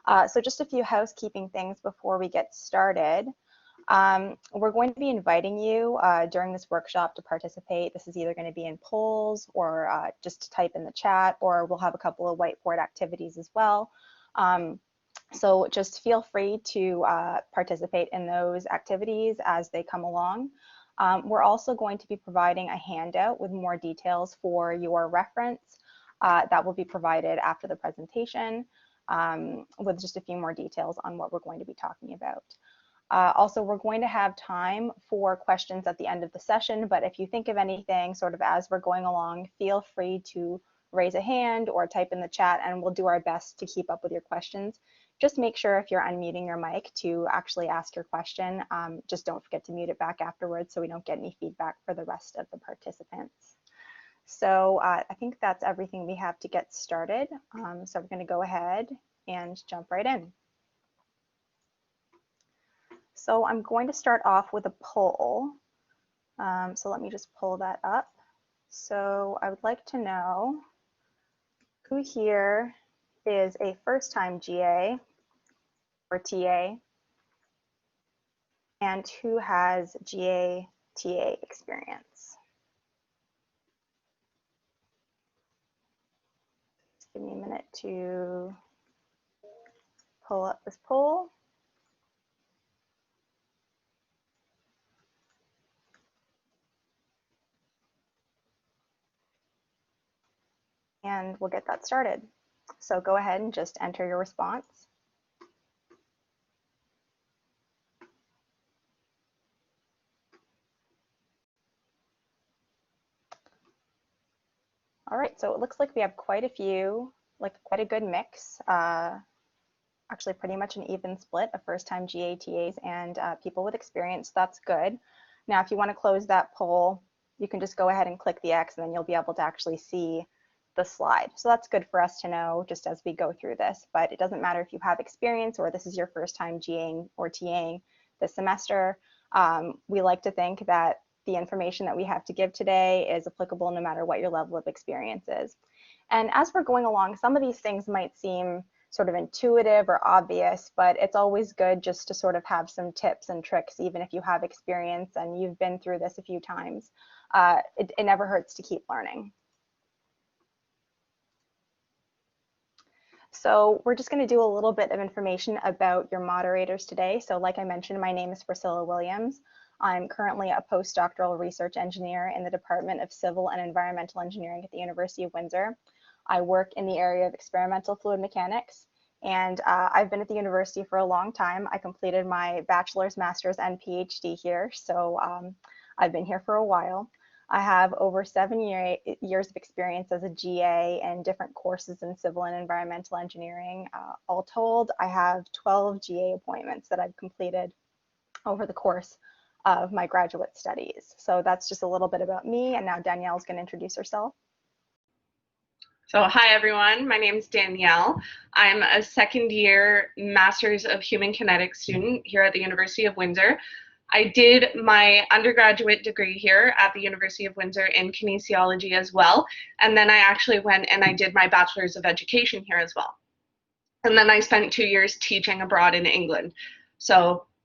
So just a few housekeeping things before we get started. We're going to be inviting you during this workshop to participate. This is either going to be in polls or just to type in the chat, or we'll have a couple of whiteboard activities as well. So just feel free to participate in those activities as they come along. We're also going to be providing a handout with more details for your reference that will be provided after the presentation with just a few more details on what we're going to be talking about. Also, we're going to have time for questions at the end of the session, but if you think of anything sort of as we're going along, feel free to raise a hand or type in the chat and we'll do our best to keep up with your questions. Just make sure if you're unmuting your mic to actually ask your question. Just don't forget to mute it back afterwards so we don't get any feedback for the rest of the participants. So I think that's everything we have to get started. So we're going to go ahead and jump right in. So I'm going to start off with a poll. So let me just pull that up. So I would like to know who here is a first-time GA or TA, and who has GA-TA experience. Just give me a minute to pull up this poll. And we'll get that started. So go ahead and just enter your response. All right, so it looks like we have quite a few, quite a good mix. Actually, pretty much an even split of first-time GATAs and people with experience. That's good. Now, if you want to close that poll, you can just go ahead and click the X, and then you'll be able to actually see the slide. So that's good for us to know just as we go through this. But it doesn't matter if you have experience or this is your first time GAing or TAing this semester. We like to think that the information that we have to give today is applicable no matter what your level of experience is. And as we're going along, some of these things might seem sort of intuitive or obvious, but it's always good just to sort of have some tips and tricks, even if you have experience and you've been through this a few times. It never hurts to keep learning. So we're just going to do a little bit of information about your moderators today. So like I mentioned, my name is Priscilla Williams. I'm currently a postdoctoral research engineer in the Department of Civil and Environmental Engineering at the University of Windsor. I work in the area of experimental fluid mechanics, and I've been at the university for a long time. I completed my bachelor's, master's, and PhD here, so I've been here for a while. I have over 7 years of experience as a GA in different courses in civil and environmental engineering. All told, I have 12 GA appointments that I've completed over the course of my graduate studies. So that's just a little bit about me, and now Danielle's going to introduce herself. So hi everyone, my name is Danielle. I'm a second year Masters of Human Kinetics student here at the University of Windsor. I did my undergraduate degree here at the University of Windsor in kinesiology as well, and then I actually went and I did my Bachelor's of Education here as well. And then I spent 2 years teaching abroad in England.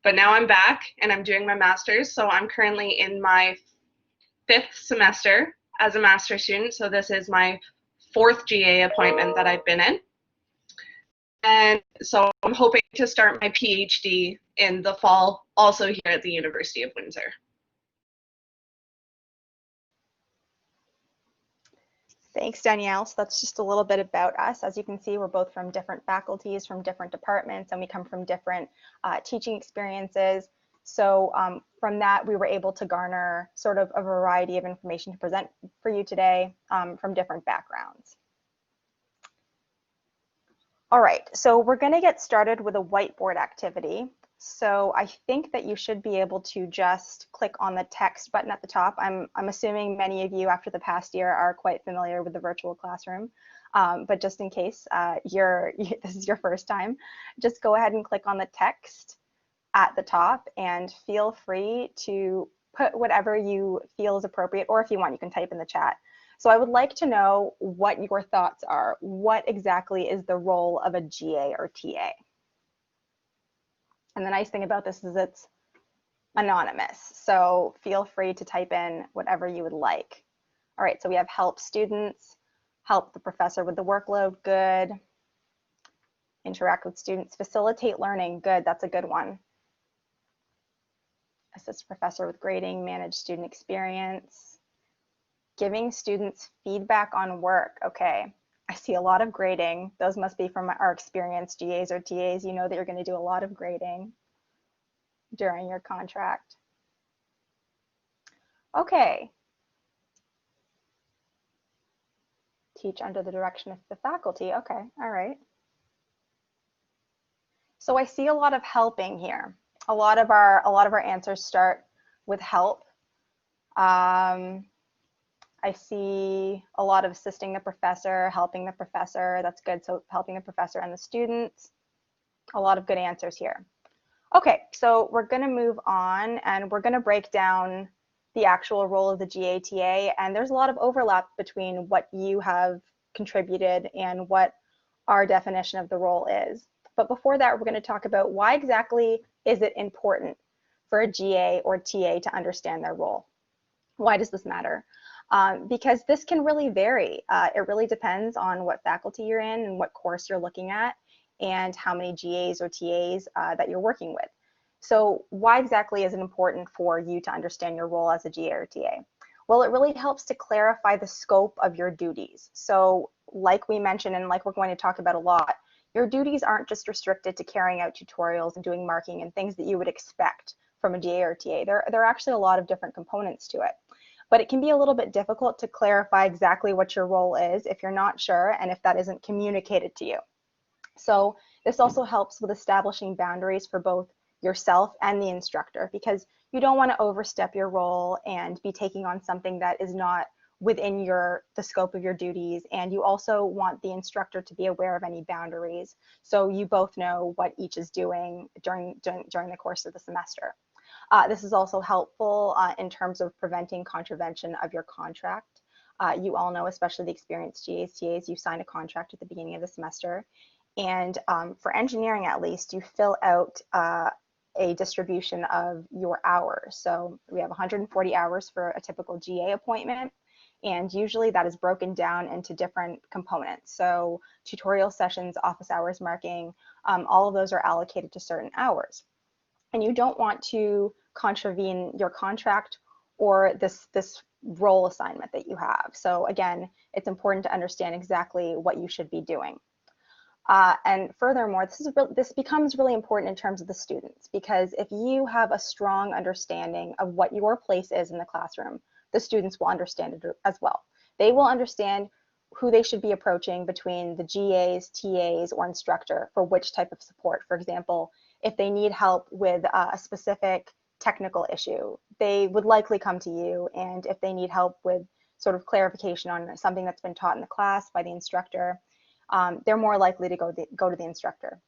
But now I'm back and I'm doing my master's, so I'm currently in my 5th semester as a master's student, so this is my 4th GA appointment that I've been in. And so I'm hoping to start my PhD in the fall, also here at the University of Windsor. Thanks, Danielle. So that's just a little bit about us. As you can see, we're both from different faculties, from different departments, and we come from different teaching experiences. So from that, we were able to garner sort of a variety of information to present for you today from different backgrounds. All right, so we're going to get started with a whiteboard activity. So I think that you should be able to just click on the text button at the top. I'm assuming many of you after the past year are quite familiar with the virtual classroom, but just in case this is your first time, just go ahead and click on the text at the top and feel free to put whatever you feel is appropriate, or if you want, you can type in the chat. So I would like to know what your thoughts are. What exactly is the role of a GA or TA? And the nice thing about this is it's anonymous, so feel free to type in whatever you would like. All right, so we have help students, help the professor with the workload, good. Interact with students, facilitate learning, good, that's a good one. Assist professor with grading, manage student experience. Giving students feedback on work, okay. I see a lot of grading. Those must be from our experienced GAs or TAs. You know that you're going to do a lot of grading during your contract. Okay. Teach under the direction of the faculty. Okay, all right. So I see a lot of helping here. A lot of our answers start with help. I see a lot of assisting the professor, helping the professor. That's good. So helping the professor and the students. A lot of good answers here. Okay, so we're going to move on and we're going to break down the actual role of the GATA, and there's a lot of overlap between what you have contributed and what our definition of the role is. But before that, we're going to talk about why exactly is it important for a GA or TA to understand their role. Why does this matter? Because this can really vary. It really depends on what faculty you're in and what course you're looking at and how many GAs or TAs that you're working with. So why exactly is it important for you to understand your role as a GA or TA? Well, it really helps to clarify the scope of your duties. So like we mentioned and like we're going to talk about a lot, your duties aren't just restricted to carrying out tutorials and doing marking and things that you would expect from a GA or TA. There are actually a lot of different components to it. But it can be a little bit difficult to clarify exactly what your role is if you're not sure and if that isn't communicated to you. So this also helps with establishing boundaries for both yourself and the instructor, because you don't want to overstep your role and be taking on something that is not within the scope of your duties, and you also want the instructor to be aware of any boundaries so you both know what each is doing during the course of the semester. This is also helpful in terms of preventing contravention of your contract. You all know, especially the experienced GAs, TAs, you sign a contract at the beginning of the semester. And for engineering, at least, you fill out a distribution of your hours. So we have 140 hours for a typical GA appointment. And usually that is broken down into different components. So tutorial sessions, office hours marking, all of those are allocated to certain hours. And you don't want to contravene your contract or this role assignment that you have. So again, it's important to understand exactly what you should be doing. And furthermore, this becomes really important in terms of the students, because if you have a strong understanding of what your place is in the classroom, the students will understand it as well. They will understand who they should be approaching between the GAs, TAs, or instructor for which type of support. For example, if they need help with a specific technical issue, they would likely come to you. And if they need help with sort of clarification on something that's been taught in the class by the instructor, they're more likely to go to the instructor.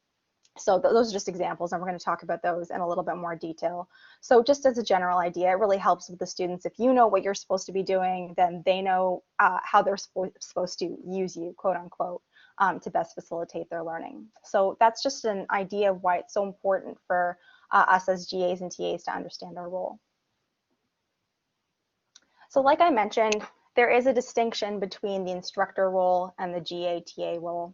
So those are just examples, and we're going to talk about those in a little bit more detail. So just as a general idea, it really helps with the students. If you know what you're supposed to be doing, then they know how they're supposed to use you, quote unquote, to best facilitate their learning. So that's just an idea of why it's so important for us as GAs and TAs to understand our role. So like I mentioned, there is a distinction between the instructor role and the GA/TA role.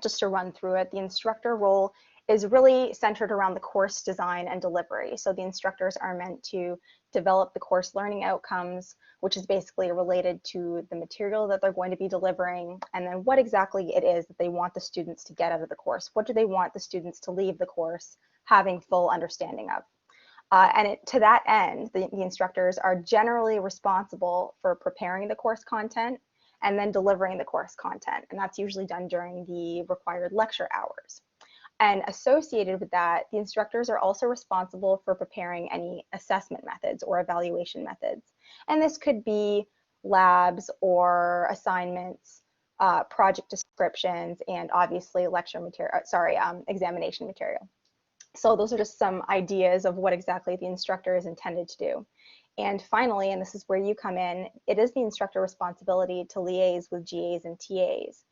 Just to run through it, the instructor role is really centered around the course design and delivery. So the instructors are meant to develop the course learning outcomes, which is basically related to the material that they're going to be delivering, and then what exactly it is that they want the students to get out of the course. What do they want the students to leave the course having full understanding of? To that end, the instructors are generally responsible for preparing the course content and then delivering the course content. And that's usually done during the required lecture hours. And associated with that, the instructors are also responsible for preparing any assessment methods or evaluation methods. And this could be labs or assignments, project descriptions, and obviously lecture material, examination material. So those are just some ideas of what exactly the instructor is intended to do. And finally, and this is where you come in, it is the instructor responsibility to liaise with GAs and TAs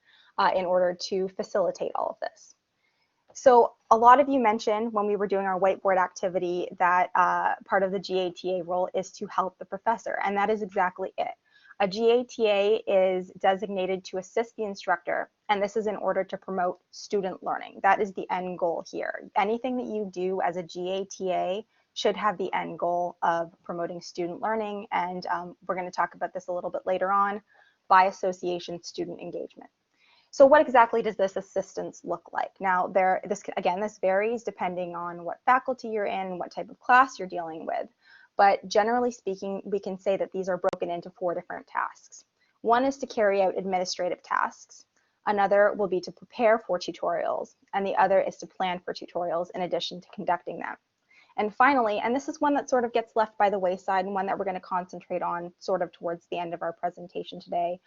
in order to facilitate all of this. So a lot of you mentioned when we were doing our whiteboard activity that part of the GATA role is to help the professor, and that is exactly it. A GATA is designated to assist the instructor, and this is in order to promote student learning. That is the end goal here. Anything that you do as a GATA should have the end goal of promoting student learning, and we're going to talk about this a little bit later on, by association student engagement. So what exactly does this assistance look like? Now, this varies depending on what faculty you're in, what type of class you're dealing with. But generally speaking, we can say that these are broken into 4 different tasks. One is to carry out administrative tasks. Another will be to prepare for tutorials, and the other is to plan for tutorials in addition to conducting them. And finally, and this is one that sort of gets left by the wayside and one that we're going to concentrate on sort of towards the end of our presentation today,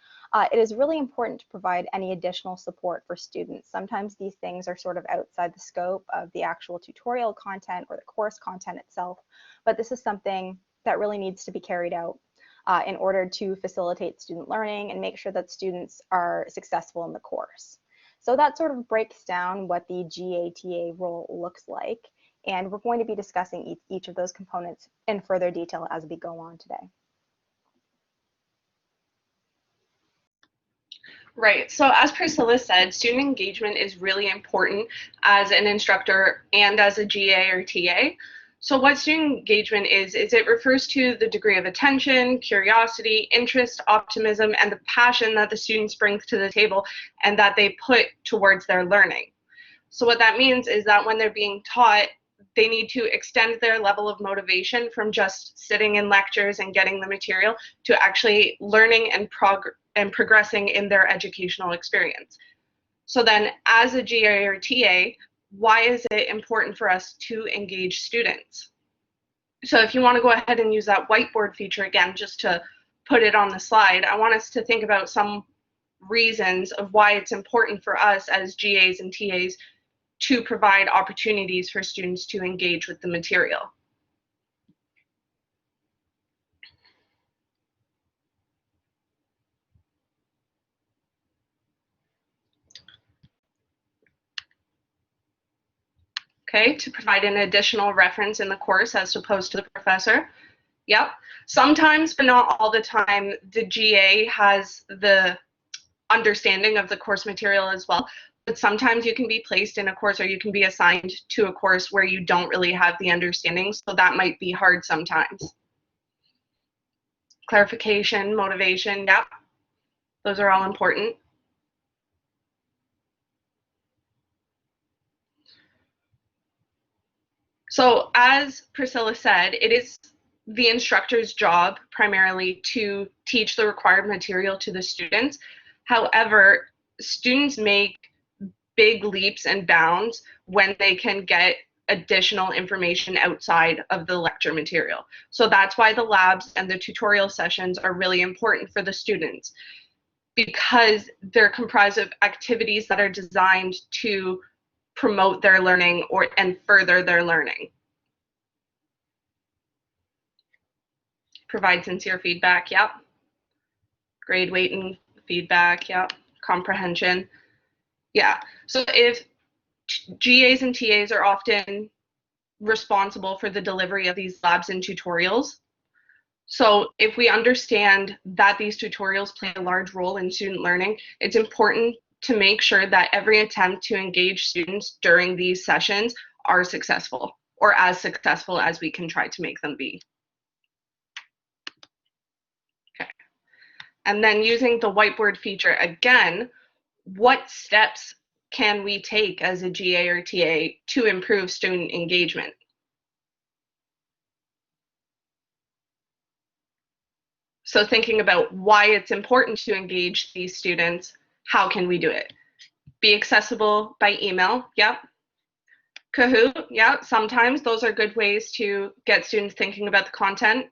it is really important to provide any additional support for students. Sometimes these things are sort of outside the scope of the actual tutorial content or the course content itself, but this is something that really needs to be carried out in order to facilitate student learning and make sure that students are successful in the course. So that sort of breaks down what the GATA role looks like. And we're going to be discussing each of those components in further detail as we go on today. Right. So as Priscilla said, student engagement is really important as an instructor and as a GA or TA. So what student engagement is it refers to the degree of attention, curiosity, interest, optimism, and the passion that the students bring to the table and that they put towards their learning. So what that means is that when they're being taught, they need to extend their level of motivation from just sitting in lectures and getting the material to actually learning and progressing in their educational experience. So then as a GA or TA, why is it important for us to engage students? So if you want to go ahead and use that whiteboard feature again, just to put it on the slide, I want us to think about some reasons of why it's important for us as GAs and TAs to provide opportunities for students to engage with the material. Okay, to provide an additional reference in the course as opposed to the professor. Yep. Sometimes, but not all the time, the GA has the understanding of the course material as well. But sometimes you can be placed in a course or you can be assigned to a course where you don't really have the understanding, so that might be hard sometimes. Clarification, motivation, yep. Those are all important. So as Priscilla said, it is the instructor's job primarily to teach the required material to the students. However, students make big leaps and bounds when they can get additional information outside of the lecture material. So that's why the labs and the tutorial sessions are really important for the students, because they're comprised of activities that are designed to promote their learning and further their learning. Provide sincere feedback, yep. Grade weighting feedback, yep. Comprehension, yeah. So if GAs and TAs are often responsible for the delivery of these labs and tutorials, so if we understand that these tutorials play a large role in student learning, it's important to make sure that every attempt to engage students during these sessions are successful, or as successful as we can try to make them be. Okay. And then using the whiteboard feature again, what steps can we take as a GA or TA to improve student engagement? So thinking about why it's important to engage these students, how can we do it? Be accessible by email, yep. Kahoot, yeah, sometimes those are good ways to get students thinking about the content.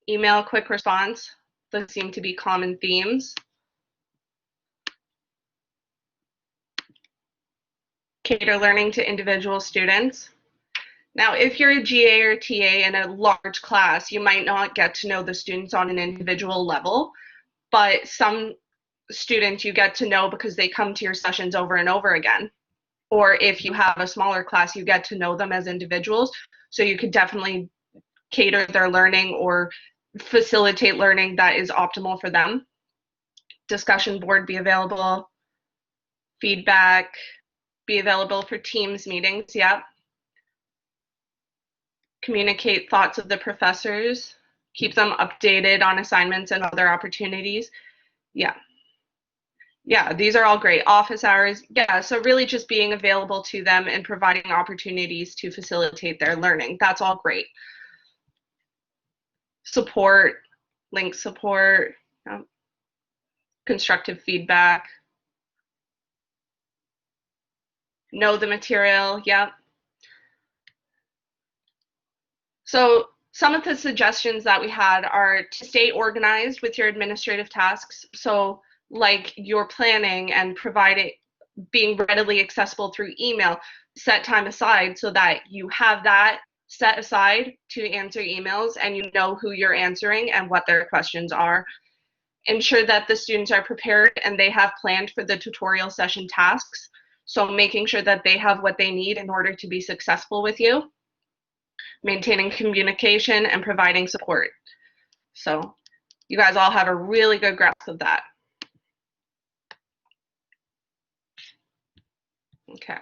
Email, quick response, those seem to be common themes. Cater learning to individual students. Now, if you're a GA or TA in a large class, you might not get to know the students on an individual level, but some students you get to know because they come to your sessions over and over again. or if you have a smaller class, you get to know them as individuals. So you could definitely cater their learning or facilitate learning that is optimal for them. Discussion board be available, feedback be available for Teams meetings, yeah. Communicate thoughts of the professors, keep them updated on assignments and other opportunities. Yeah. Yeah, these are all great. Office hours, yeah, so really just being available to them and providing opportunities to facilitate their learning. That's all great. Support, link support, constructive feedback, know the material, yeah. So some of the suggestions that we had are to stay organized with your administrative tasks. So like your planning and providing, being readily accessible through email, set time aside so that you have that set aside to answer emails and you know who you're answering and what their questions are. Ensure that the students are prepared and they have planned for the tutorial session tasks. So making sure that they have what they need in order to be successful with you. Maintaining communication and providing support. So you guys all have a really good grasp of that. Okay.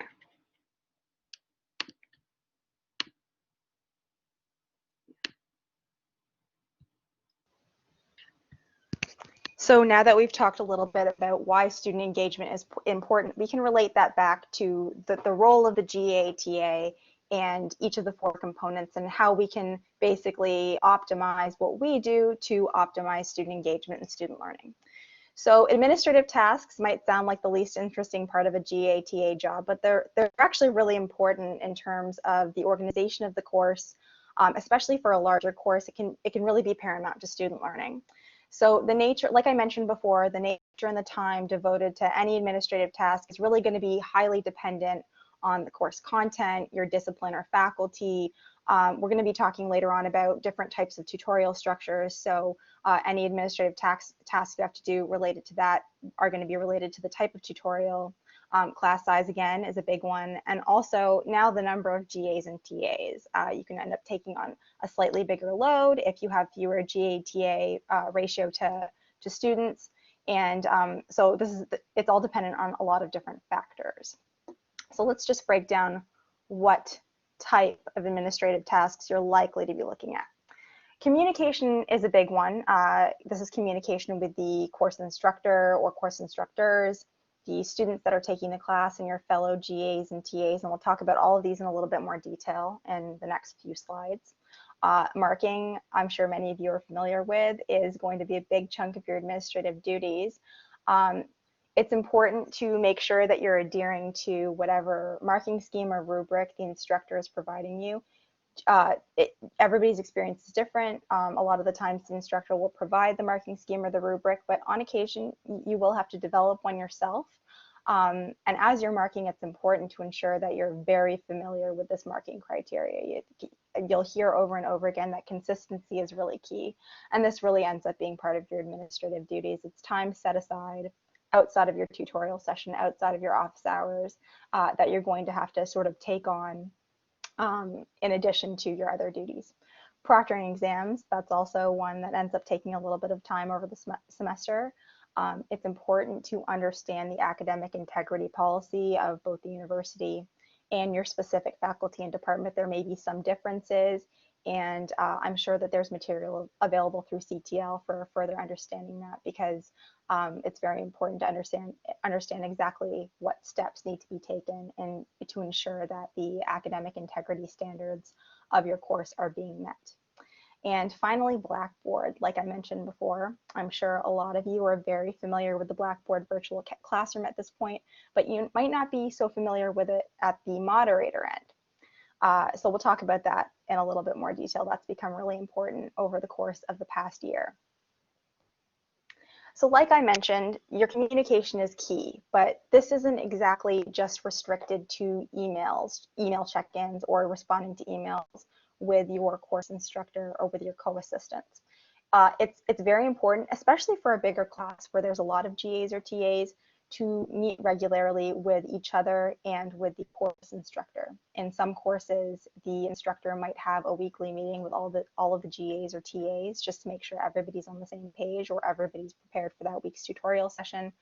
So now that we've talked a little bit about why student engagement is important, we can relate that back to the role of the GATA and each of the 4 components and how we can basically optimize what we do to optimize student engagement and student learning. So administrative tasks might sound like the least interesting part of a GATA job, but they're actually really important in terms of the organization of the course, especially for a larger course. It can really be paramount to student learning. So the nature, like I mentioned before, the nature and the time devoted to any administrative task is really going to be highly dependent on the course content, your discipline or faculty. We're going to be talking later on about different types of tutorial structures. So any administrative tasks you have to do related to that are going to be related to the type of tutorial. Class size, again, is a big one. And also now the number of GAs and TAs. You can end up taking on a slightly bigger load if you have fewer GA-TA ratio to students. And so it's all dependent on a lot of different factors. So let's just break down what type of administrative tasks you're likely to be looking at. Communication is a big one. This is communication with the course instructor or course instructors, the students that are taking the class, and your fellow GAs and TAs, and we'll talk about all of these in a little bit more detail in the next few slides. Marking, I'm sure many of you are familiar with, is going to be a big chunk of your administrative duties. It's important to make sure that you're adhering to whatever marking scheme or rubric the instructor is providing you. Everybody's experience is different. A lot of the times the instructor will provide the marking scheme or the rubric, but on occasion you will have to develop one yourself. And as you're marking, it's important to ensure that you're very familiar with this marking criteria. You'll hear over and over again that consistency is really key. And this really ends up being part of your administrative duties. It's time set aside outside of your tutorial session, outside of your office hours, that you're going to have to sort of take on in addition to your other duties. Proctoring exams, that's also one that ends up taking a little bit of time over the semester. It's important to understand the academic integrity policy of both the university and your specific faculty and department. There may be some differences, and I'm sure that there's material available through CTL for further understanding that, because it's very important to understand exactly what steps need to be taken and to ensure that the academic integrity standards of your course are being met. And finally, Blackboard. Like I mentioned before, I'm sure a lot of you are very familiar with the Blackboard virtual classroom at this point, but you might not be so familiar with it at the moderator end. So we'll talk about that in a little bit more detail. That's become really important over the course of the past year. So like I mentioned, your communication is key, but this isn't exactly just restricted to emails, email check-ins, or responding to emails with your course instructor or with your co-assistants. It's very important, especially for a bigger class where there's a lot of GAs or TAs, to meet regularly with each other and with the course instructor. In some courses, the instructor might have a weekly meeting with all of the GAs or TAs just to make sure everybody's on the same page or everybody's prepared for that week's tutorial session.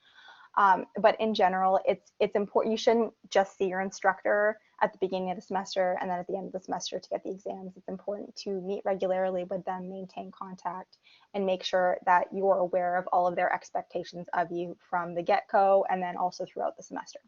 But in general, it's important. You shouldn't just see your instructor at the beginning of the semester and then at the end of the semester to get the exams. It's important to meet regularly with them, maintain contact, and make sure that you're aware of all of their expectations of you from the get-go and then also throughout the semester.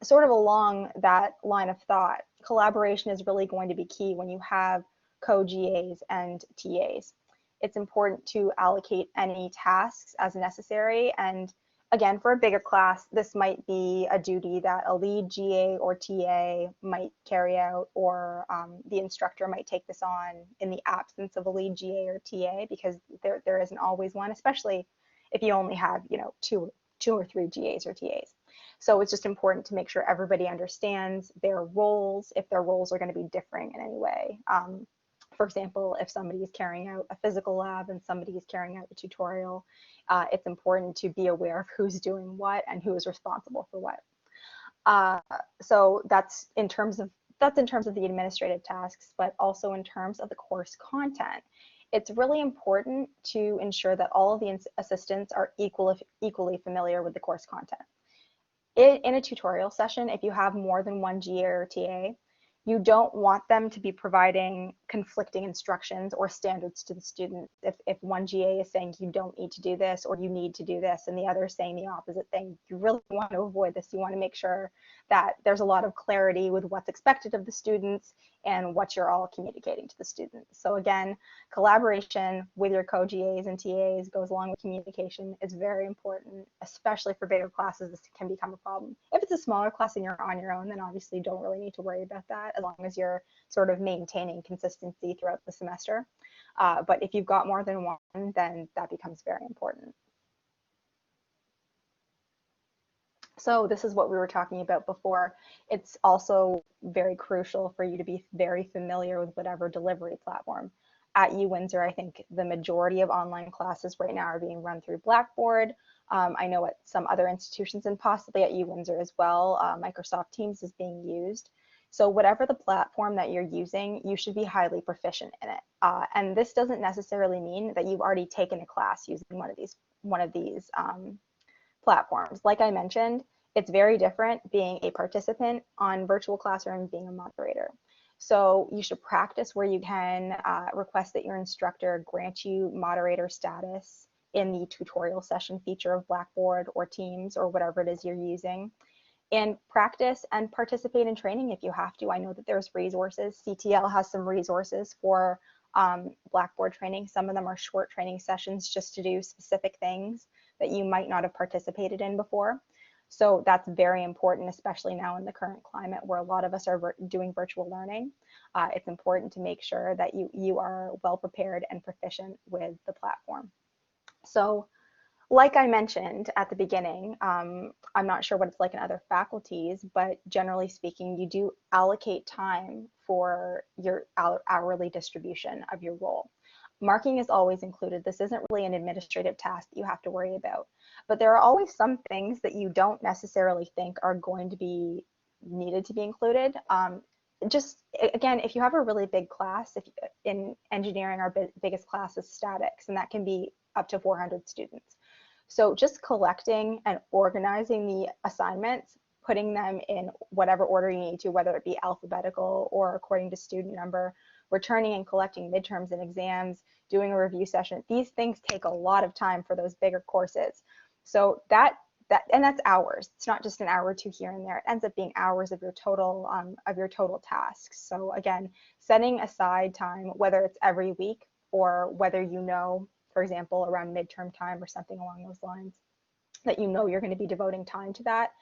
Sort of along that line of thought, collaboration is really going to be key when you have co-GAs and TAs. It's important to allocate any tasks as necessary, and again, for a bigger class, this might be a duty that a lead GA or TA might carry out, or the instructor might take this on in the absence of a lead GA or TA, because there isn't always one, especially if you only have, you know, two or three GAs or TAs. So it's just important to make sure everybody understands their roles, if their roles are going to be differing in any way. For example, if somebody is carrying out a physical lab and somebody is carrying out a tutorial, it's important to be aware of who's doing what and who is responsible for what. So that's in terms of the administrative tasks, but also in terms of the course content. It's really important to ensure that all of the assistants are equally familiar with the course content. In a tutorial session, if you have more than one GA or TA, you don't want them to be providing conflicting instructions or standards to the student. If one GA is saying you don't need to do this or you need to do this, and the other is saying the opposite thing, you really want to avoid this. You want to make sure that there's a lot of clarity with what's expected of the students and what you're all communicating to the students. So again, collaboration with your co-GAs and TAs goes along with communication. It's very important, especially for bigger classes. This can become a problem. If it's a smaller class and you're on your own, then obviously don't really need to worry about that, as long as you're sort of maintaining consistency throughout the semester. But if you've got more than one, then that becomes very important. So this is what we were talking about before. It's also very crucial for you to be very familiar with whatever delivery platform. At UWindsor, I think the majority of online classes right now are being run through Blackboard. I know at some other institutions and possibly at UWindsor as well, Microsoft Teams is being used. So whatever the platform that you're using, you should be highly proficient in it. And this doesn't necessarily mean that you've already taken a class using one of these platforms. Like I mentioned, it's very different being a participant on virtual classroom and being a moderator. So you should practice where you can, request that your instructor grant you moderator status in the tutorial session feature of Blackboard or Teams or whatever it is you're using. And practice and participate in training if you have to. I know that there's resources. CTL has some resources for Blackboard training. Some of them are short training sessions just to do specific things that you might not have participated in before. So that's very important, especially now in the current climate where a lot of us are doing virtual learning. It's important to make sure that you are well prepared and proficient with the platform. So like I mentioned at the beginning, I'm not sure what it's like in other faculties, but generally speaking, you do allocate time for your hourly distribution of your role. Marking is always included. This isn't really an administrative task that you have to worry about, but there are always some things that you don't necessarily think are going to be needed to be included. Just again, if you have a really big class, if in engineering, our biggest class is statics, and that can be up to 400 students. So just collecting and organizing the assignments, putting them in whatever order you need to, whether it be alphabetical or according to student number, returning and collecting midterms and exams, doing a review session. These things take a lot of time for those bigger courses. So and that's hours. It's not just an hour or two here and there. It ends up being hours of your total tasks. So again, setting aside time, whether it's every week or whether you know, for example, around midterm time or something along those lines, that you know you're going to be devoting time to that.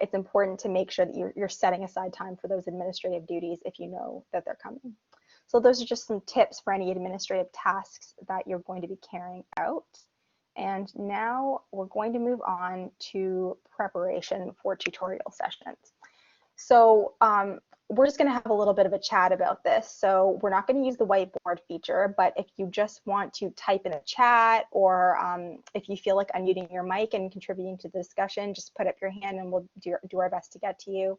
It's important to make sure that you're setting aside time for those administrative duties if you know that they're coming. So those are just some tips for any administrative tasks that you're going to be carrying out. And now we're going to move on to preparation for tutorial sessions. So we're just going to have a little bit of a chat about this. So we're not going to use the whiteboard feature, but if you just want to type in the chat, or if you feel like unmuting your mic and contributing to the discussion, just put up your hand and we'll do our best to get to you.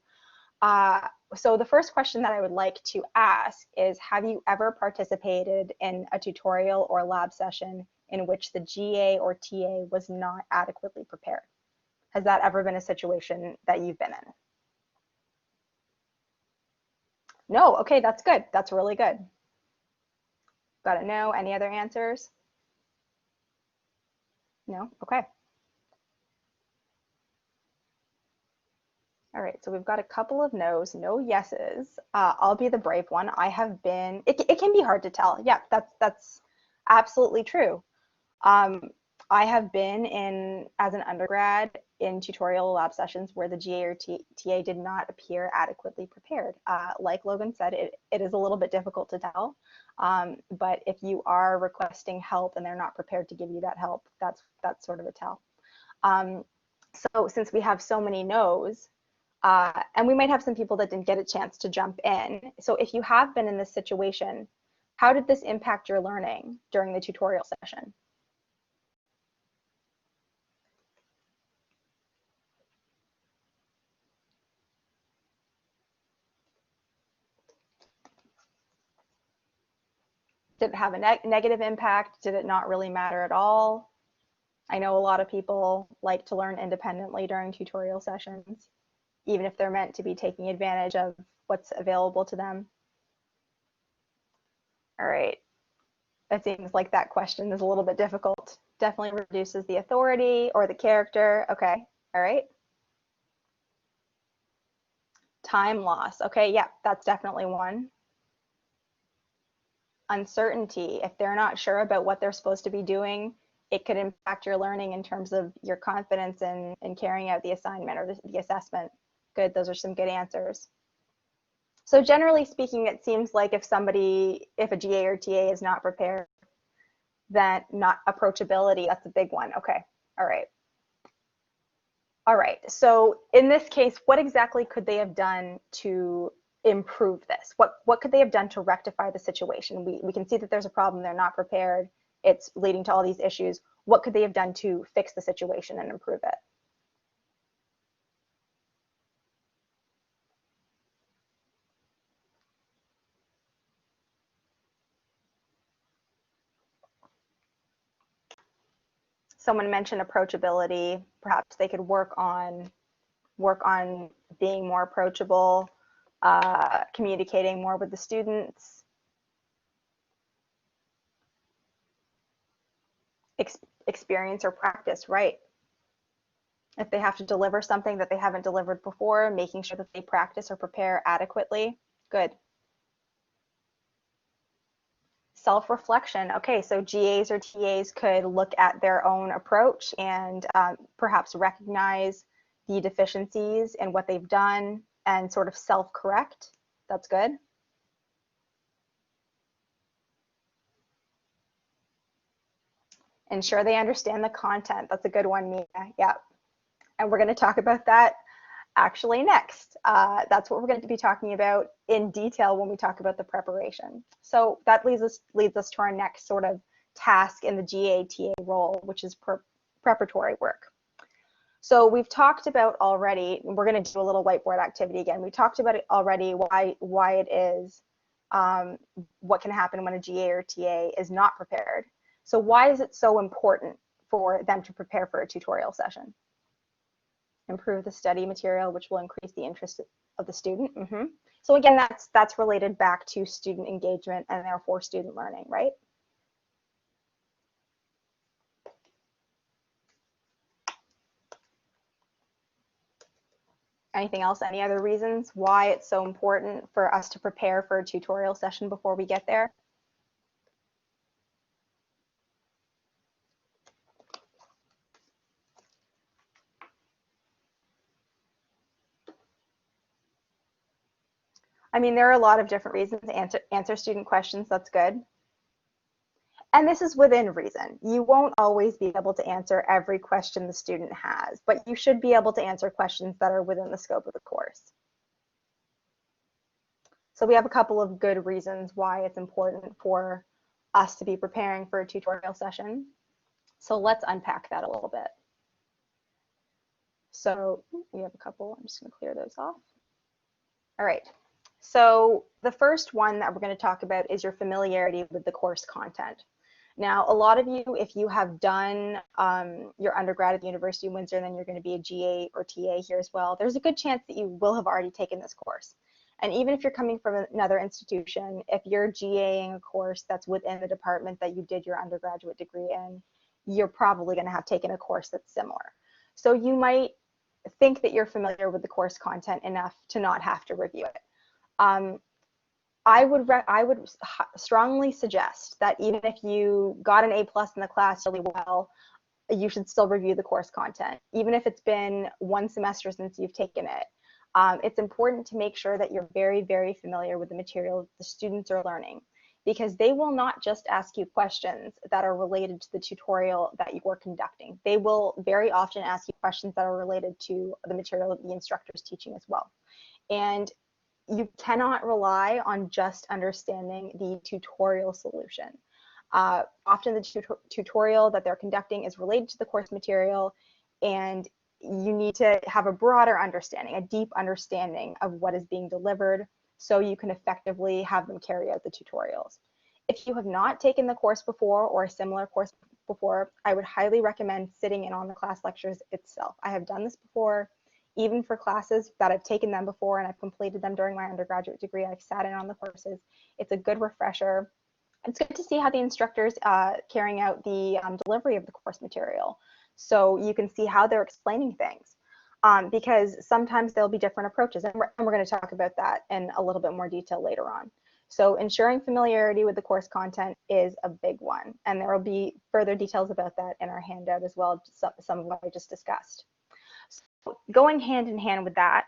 So the first question that I would like to ask is, have you ever participated in a tutorial or lab session in which the GA or TA was not adequately prepared? Has that ever been a situation that you've been in? No, okay, that's good. That's really good. Got it. No, any other answers? No, okay. All right, so we've got a couple of no's, no yeses. I'll be the brave one. I have been, it can be hard to tell. Yeah, that's absolutely true. I have been in, as an undergrad, in tutorial lab sessions where the GA or TA did not appear adequately prepared. Like Logan said, it is a little bit difficult to tell, but if you are requesting help and they're not prepared to give you that help, that's sort of a tell. So since we have so many no's, and we might have some people that didn't get a chance to jump in. So if you have been in this situation, how did this impact your learning during the tutorial session? Did it have a negative impact? Did it not really matter at all? I know a lot of people like to learn independently during tutorial sessions, even if they're meant to be taking advantage of what's available to them. All right. It seems like that question is a little bit difficult. Definitely reduces the authority or the character. Okay. All right. Time loss. Okay. Yeah, that's definitely one. Uncertainty. If they're not sure about what they're supposed to be doing, it could impact your learning in terms of your confidence in carrying out the assignment or the assessment. Good. Those are some good answers. So generally speaking, it seems like if a GA or TA is not prepared, then not approachability, that's a big one. Okay. All right. All right. So in this case, what exactly could they have done to improve this? What could they have done to rectify the situation? We can see that there's a problem. They're not prepared. It's leading to all these issues. What could they have done to fix the situation and improve it? Someone mentioned approachability. Perhaps they could work on being more approachable, communicating more with the students. Experience or practice, right? If they have to deliver something that they haven't delivered before, making sure that they practice or prepare adequately. Good. Self-reflection. Okay, so GAs or TAs could look at their own approach and perhaps recognize the deficiencies in what they've done and sort of self-correct. That's good. Ensure they understand the content. That's a good one, Mia. Yeah. And we're going to talk about that actually next. That's what we're going to be talking about in detail when we talk about the preparation. So that leads us to our next sort of task in the GA-TA role, which is preparatory work. So we've talked about already, and we're going to do a little whiteboard activity again. We talked about it already, why it is, what can happen when a GA or TA is not prepared. So why is it so important for them to prepare for a tutorial session? Improve the study material, which will increase the interest of the student. So again, that's related back to student engagement and therefore student learning, right? Anything else? Any other reasons why it's so important for us to prepare for a tutorial session before we get there? I mean, there are a lot of different reasons to answer student questions. That's good. And this is within reason. You won't always be able to answer every question the student has, but you should be able to answer questions that are within the scope of the course. So we have a couple of good reasons why it's important for us to be preparing for a tutorial session. So let's unpack that a little bit. So we have a couple, I'm just going to clear those off. All right, so the first one that we're going to talk about is your familiarity with the course content. Now, a lot of you, if you have done your undergrad at the University of Windsor, then you're going to be a GA or TA here as well. There's a good chance that you will have already taken this course. And even if you're coming from another institution, if you're GAing a course that's within the department that you did your undergraduate degree in, you're probably going to have taken a course that's similar. So you might think that you're familiar with the course content enough to not have to review it. I would strongly suggest that even if you got an A+ in the class really well, you should still review the course content, even if it's been one semester since you've taken it. It's important to make sure that you're very, very familiar with the material the students are learning, because they will not just ask you questions that are related to the tutorial that you are conducting. They will very often ask you questions that are related to the material that the instructor is teaching as well. And you cannot rely on just understanding the tutorial solution. Often the tutorial that they're conducting is related to the course material, and you need to have a broader understanding, a deep understanding of what is being delivered, so you can effectively have them carry out the tutorials. If you have not taken the course before or a similar course before, I would highly recommend sitting in on the class lectures itself. I have done this before. Even for classes that I've taken them before and I've completed them during my undergraduate degree, I've sat in on the courses. It's a good refresher. It's good to see how the instructor's carrying out the delivery of the course material, so you can see how they're explaining things, because sometimes there'll be different approaches, and we're going to talk about that in a little bit more detail later on. So ensuring familiarity with the course content is a big one, and there will be further details about that in our handout as well, some of what I just discussed. So going hand in hand with that,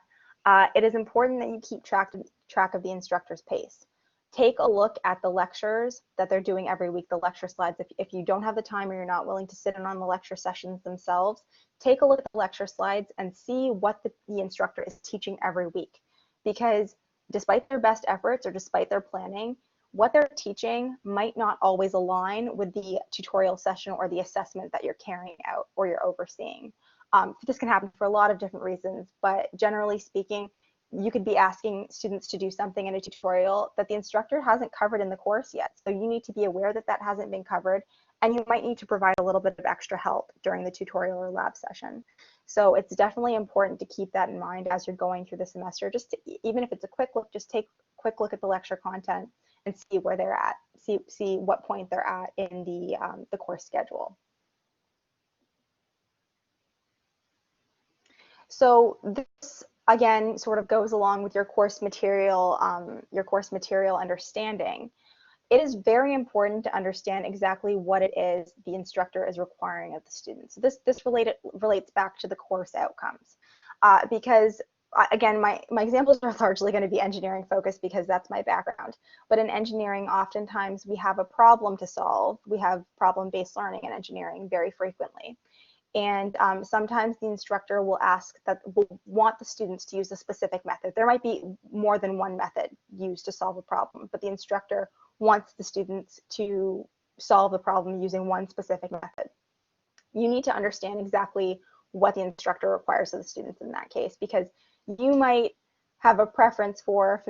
it is important that you keep track of the instructor's pace. Take a look at the lectures that they're doing every week, the lecture slides. If you don't have the time or you're not willing to sit in on the lecture sessions themselves, take a look at the lecture slides and see what the instructor is teaching every week. Because despite their best efforts or despite their planning, what they're teaching might not always align with the tutorial session or the assessment that you're carrying out or you're overseeing. This can happen for a lot of different reasons, but generally speaking, you could be asking students to do something in a tutorial that the instructor hasn't covered in the course yet. So you need to be aware that that hasn't been covered, and you might need to provide a little bit of extra help during the tutorial or lab session. So it's definitely important to keep that in mind as you're going through the semester. Even if it's a quick look, just take a quick look at the lecture content and see where they're at, see what point they're at in the course schedule. So this again sort of goes along with your course material understanding. It is very important to understand exactly what it is the instructor is requiring of the students. So this relates back to the course outcomes, because again, my examples are largely going to be engineering focused because that's my background. But in engineering, oftentimes we have a problem to solve. We have problem-based learning in engineering very frequently. And sometimes the instructor will want the students to use a specific method. There might be more than one method used to solve a problem, but the instructor wants the students to solve the problem using one specific method. You need to understand exactly what the instructor requires of the students in that case, because you might have a preference for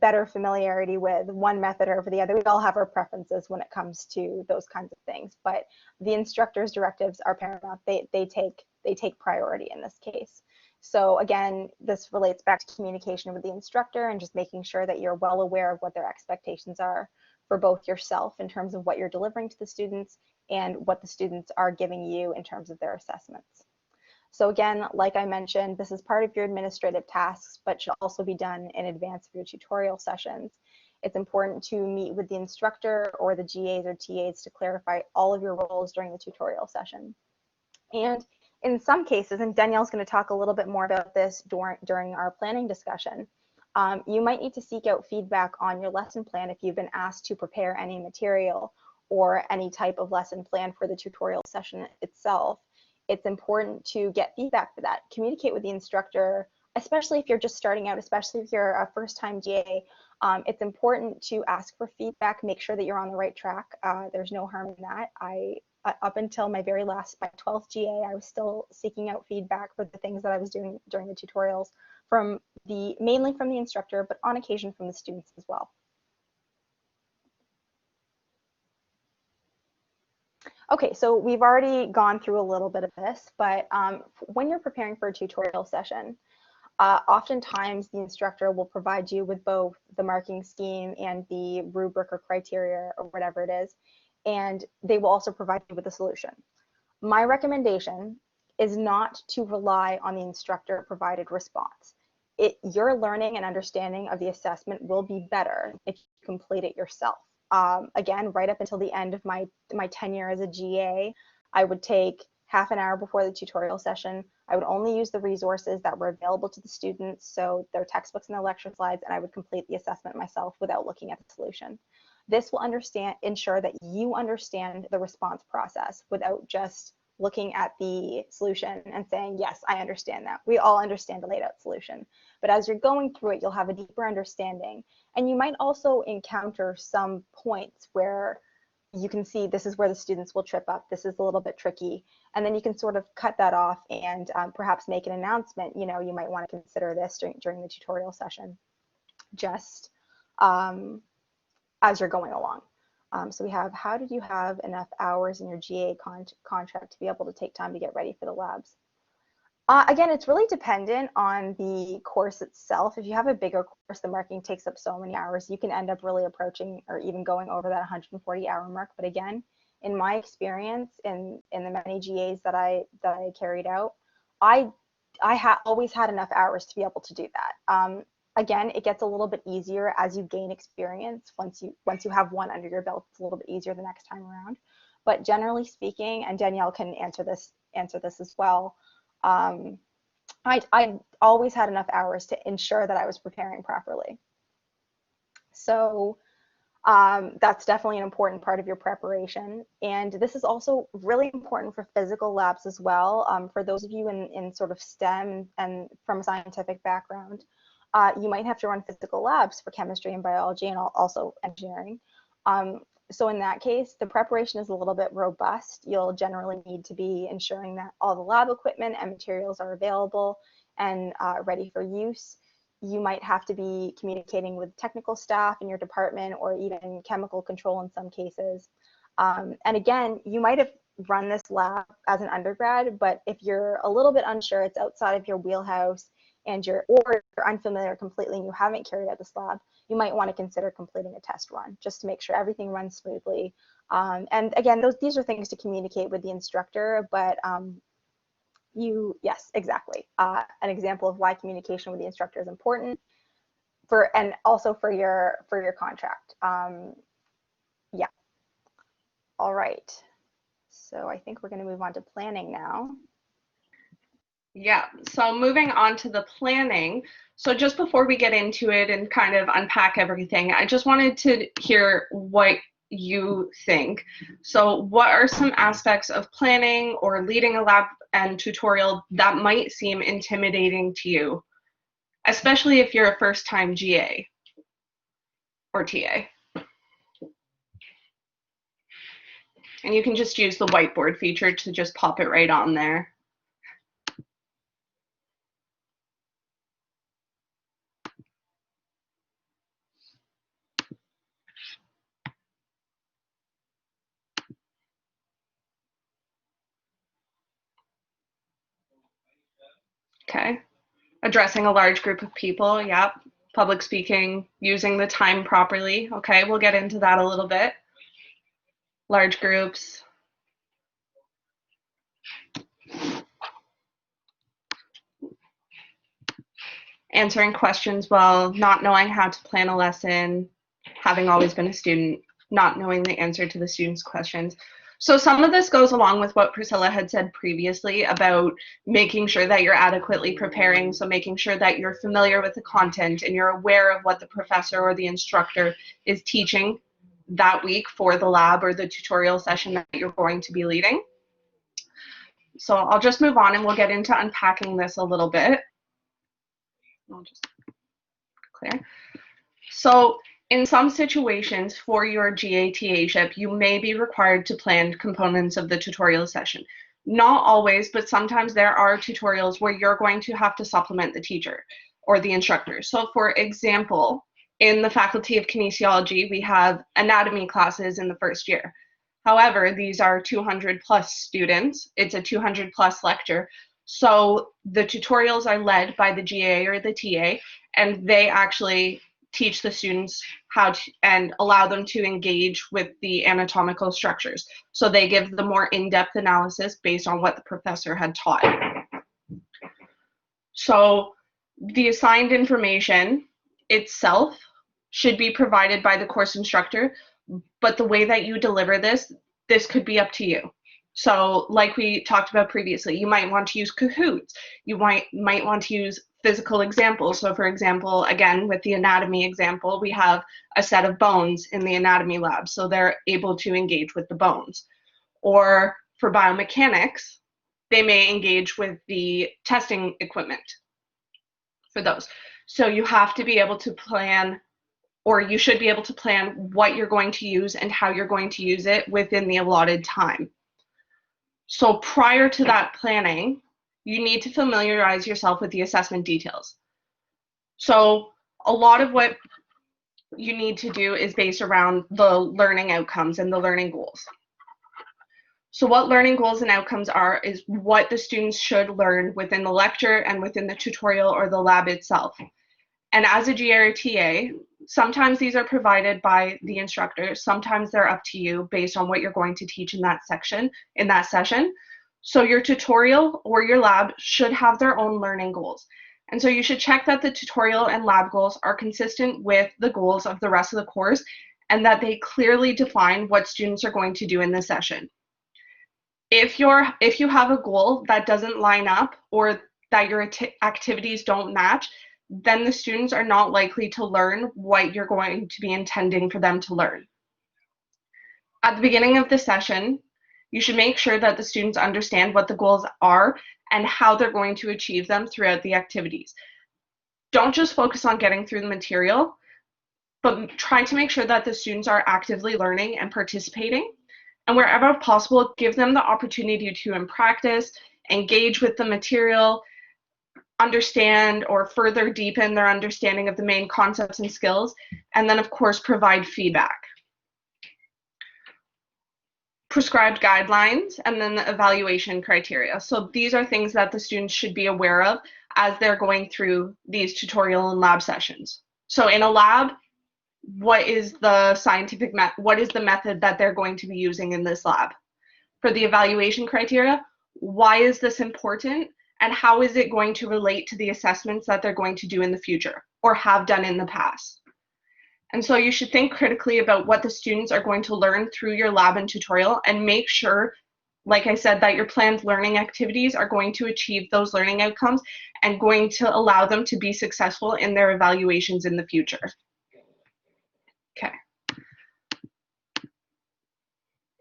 better familiarity with one method over the other. We all have our preferences when it comes to those kinds of things, but the instructor's directives are paramount. They take priority in this case. So again, this relates back to communication with the instructor and just making sure that you're well aware of what their expectations are for both yourself in terms of what you're delivering to the students and what the students are giving you in terms of their assessments. So again, like I mentioned, this is part of your administrative tasks, but should also be done in advance of your tutorial sessions. It's important to meet with the instructor or the GAs or TAs to clarify all of your roles during the tutorial session. And in some cases, and Danielle's going to talk a little bit more about this during our planning discussion, you might need to seek out feedback on your lesson plan if you've been asked to prepare any material or any type of lesson plan for the tutorial session itself. It's important to get feedback for that. Communicate with the instructor, especially if you're just starting out, especially if you're a first-time GA. It's important to ask for feedback, make sure that you're on the right track. There's no harm in that. Up until my 12th GA, I was still seeking out feedback for the things that I was doing during the tutorials mainly from the instructor, but on occasion from the students as well. Okay, so we've already gone through a little bit of this, but when you're preparing for a tutorial session, oftentimes the instructor will provide you with both the marking scheme and the rubric or criteria or whatever it is, and they will also provide you with a solution. My recommendation is not to rely on the instructor provided response. Your learning and understanding of the assessment will be better if you complete it yourself. Again, right up until the end of my tenure as a GA, I would take half an hour before the tutorial session. I would only use the resources that were available to the students, so their textbooks and their lecture slides, and I would complete the assessment myself without looking at the solution. This will ensure that you understand the response process without just looking at the solution and saying, yes, I understand that. We all understand a laid out solution. But as you're going through it, you'll have a deeper understanding. And you might also encounter some points where you can see this is where the students will trip up. This is a little bit tricky. And then you can sort of cut that off and perhaps make an announcement. You know, you might want to consider this during the tutorial session, just as you're going along. So we have, how did you have enough hours in your GA contract to be able to take time to get ready for the labs? Again, it's really dependent on the course itself. If you have a bigger course, the marking takes up so many hours, you can end up really approaching or even going over that 140-hour mark. But again, in my experience, in the many GAs that I carried out, I always had enough hours to be able to do that. Again, it gets a little bit easier as you gain experience. Once you have one under your belt, it's a little bit easier the next time around. But generally speaking, and Danielle can answer this as well, I always had enough hours to ensure that I was preparing properly. So that's definitely an important part of your preparation. And this is also really important for physical labs as well. For those of you in sort of STEM and from a scientific background, you might have to run physical labs for chemistry and biology and also engineering. So in that case, the preparation is a little bit robust. You'll generally need to be ensuring that all the lab equipment and materials are available and ready for use. You might have to be communicating with technical staff in your department or even chemical control in some cases. And again, you might have run this lab as an undergrad, but if you're a little bit unsure, it's outside of your wheelhouse, and you're unfamiliar completely and you haven't carried out this lab, you might want to consider completing a test run just to make sure everything runs smoothly. And again, these are things to communicate with the instructor, but yes, exactly. An example of why communication with the instructor is important and also for your contract. Yeah. All right. So I think we're going to move on to planning now. Yeah, so moving on to the planning. So just before we get into it and kind of unpack everything, I just wanted to hear what you think. So what are some aspects of planning or leading a lab and tutorial that might seem intimidating to you, especially if you're a first-time GA or TA? And you can just use the whiteboard feature to just pop it right on there. Okay. Addressing a large group of people, yep. Public speaking, using the time properly. Okay, we'll get into that a little bit. Large groups. Answering questions well, not knowing how to plan a lesson, having always been a student, not knowing the answer to the students' questions. So some of this goes along with what Priscilla had said previously about making sure that you're adequately preparing, so making sure that you're familiar with the content and you're aware of what the professor or the instructor is teaching that week for the lab or the tutorial session that you're going to be leading. So I'll just move on and we'll get into unpacking this a little bit. I'll just clear. So in some situations for your GATA-ship, you may be required to plan components of the tutorial session. Not always, but sometimes there are tutorials where you're going to have to supplement the teacher or the instructor. So for example, in the Faculty of Kinesiology, we have anatomy classes in the first year. However, these are 200 plus students. It's a 200 plus lecture. So the tutorials are led by the GA or the TA, and they actually teach the students how to and allow them to engage with the anatomical structures. So they give the more in-depth analysis based on what the professor had taught. So the assigned information itself should be provided by the course instructor, but the way that you deliver this could be up to you. So like we talked about previously, you might want to use Kahoots. You might want to use physical examples. So for example, again, with the anatomy example, we have a set of bones in the anatomy lab, so they're able to engage with the bones. Or for biomechanics, they may engage with the testing equipment for those. So you have to be able to plan, or you should be able to plan what you're going to use and how you're going to use it within the allotted time. So prior to that planning, you need to familiarize yourself with the assessment details. So a lot of what you need to do is based around the learning outcomes and the learning goals. So what learning goals and outcomes are is what the students should learn within the lecture and within the tutorial or the lab itself. And as a GA or TA, sometimes these are provided by the instructor, sometimes they're up to you based on what you're going to teach in that section, in that session. So your tutorial or your lab should have their own learning goals. And so you should check that the tutorial and lab goals are consistent with the goals of the rest of the course and that they clearly define what students are going to do in the session. If you have a goal that doesn't line up or that your activities don't match, then the students are not likely to learn what you're going to be intending for them to learn. At the beginning of the session, you should make sure that the students understand what the goals are and how they're going to achieve them throughout the activities. Don't just focus on getting through the material, but try to make sure that the students are actively learning and participating. And wherever possible, give them the opportunity to practice, engage with the material, understand or further deepen their understanding of the main concepts and skills, and then of course provide feedback. Prescribed guidelines, and then the evaluation criteria. So these are things that the students should be aware of as they're going through these tutorial and lab sessions. So in a lab, what is the scientific what is the method that they're going to be using in this lab? For the evaluation criteria, why is this important? And how is it going to relate to the assessments that they're going to do in the future or have done in the past? And so you should think critically about what the students are going to learn through your lab and tutorial and make sure, like I said, that your planned learning activities are going to achieve those learning outcomes and going to allow them to be successful in their evaluations in the future. Okay.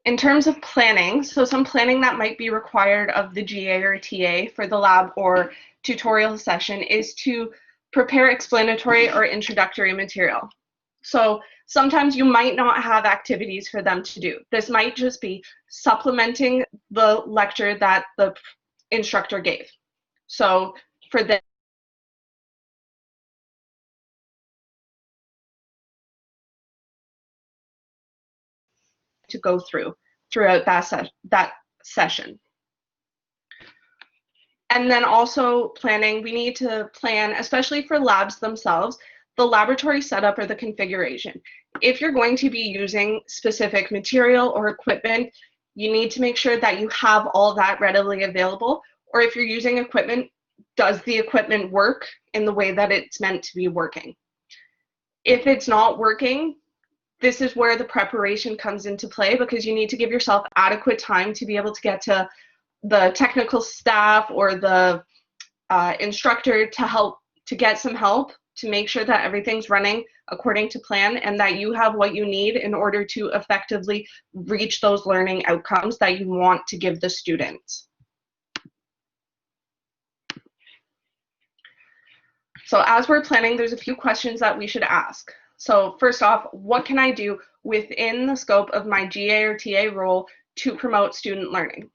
In terms of planning, so some planning that might be required of the GA or TA for the lab or tutorial session is to prepare explanatory or introductory material. So sometimes you might not have activities for them to do. This might just be supplementing the lecture that the instructor gave. So for this, to go throughout that session. And then also planning, we need to plan, especially for labs themselves, the laboratory setup or the configuration. If you're going to be using specific material or equipment, you need to make sure that you have all that readily available. Or if you're using equipment, does the equipment work in the way that it's meant to be working? If it's not working, this is where the preparation comes into play, because you need to give yourself adequate time to be able to get to the technical staff or the instructor to get some help to make sure that everything's running according to plan and that you have what you need in order to effectively reach those learning outcomes that you want to give the students. So as we're planning, there's a few questions that we should ask. So first off, what can I do within the scope of my GA or TA role to promote student learning?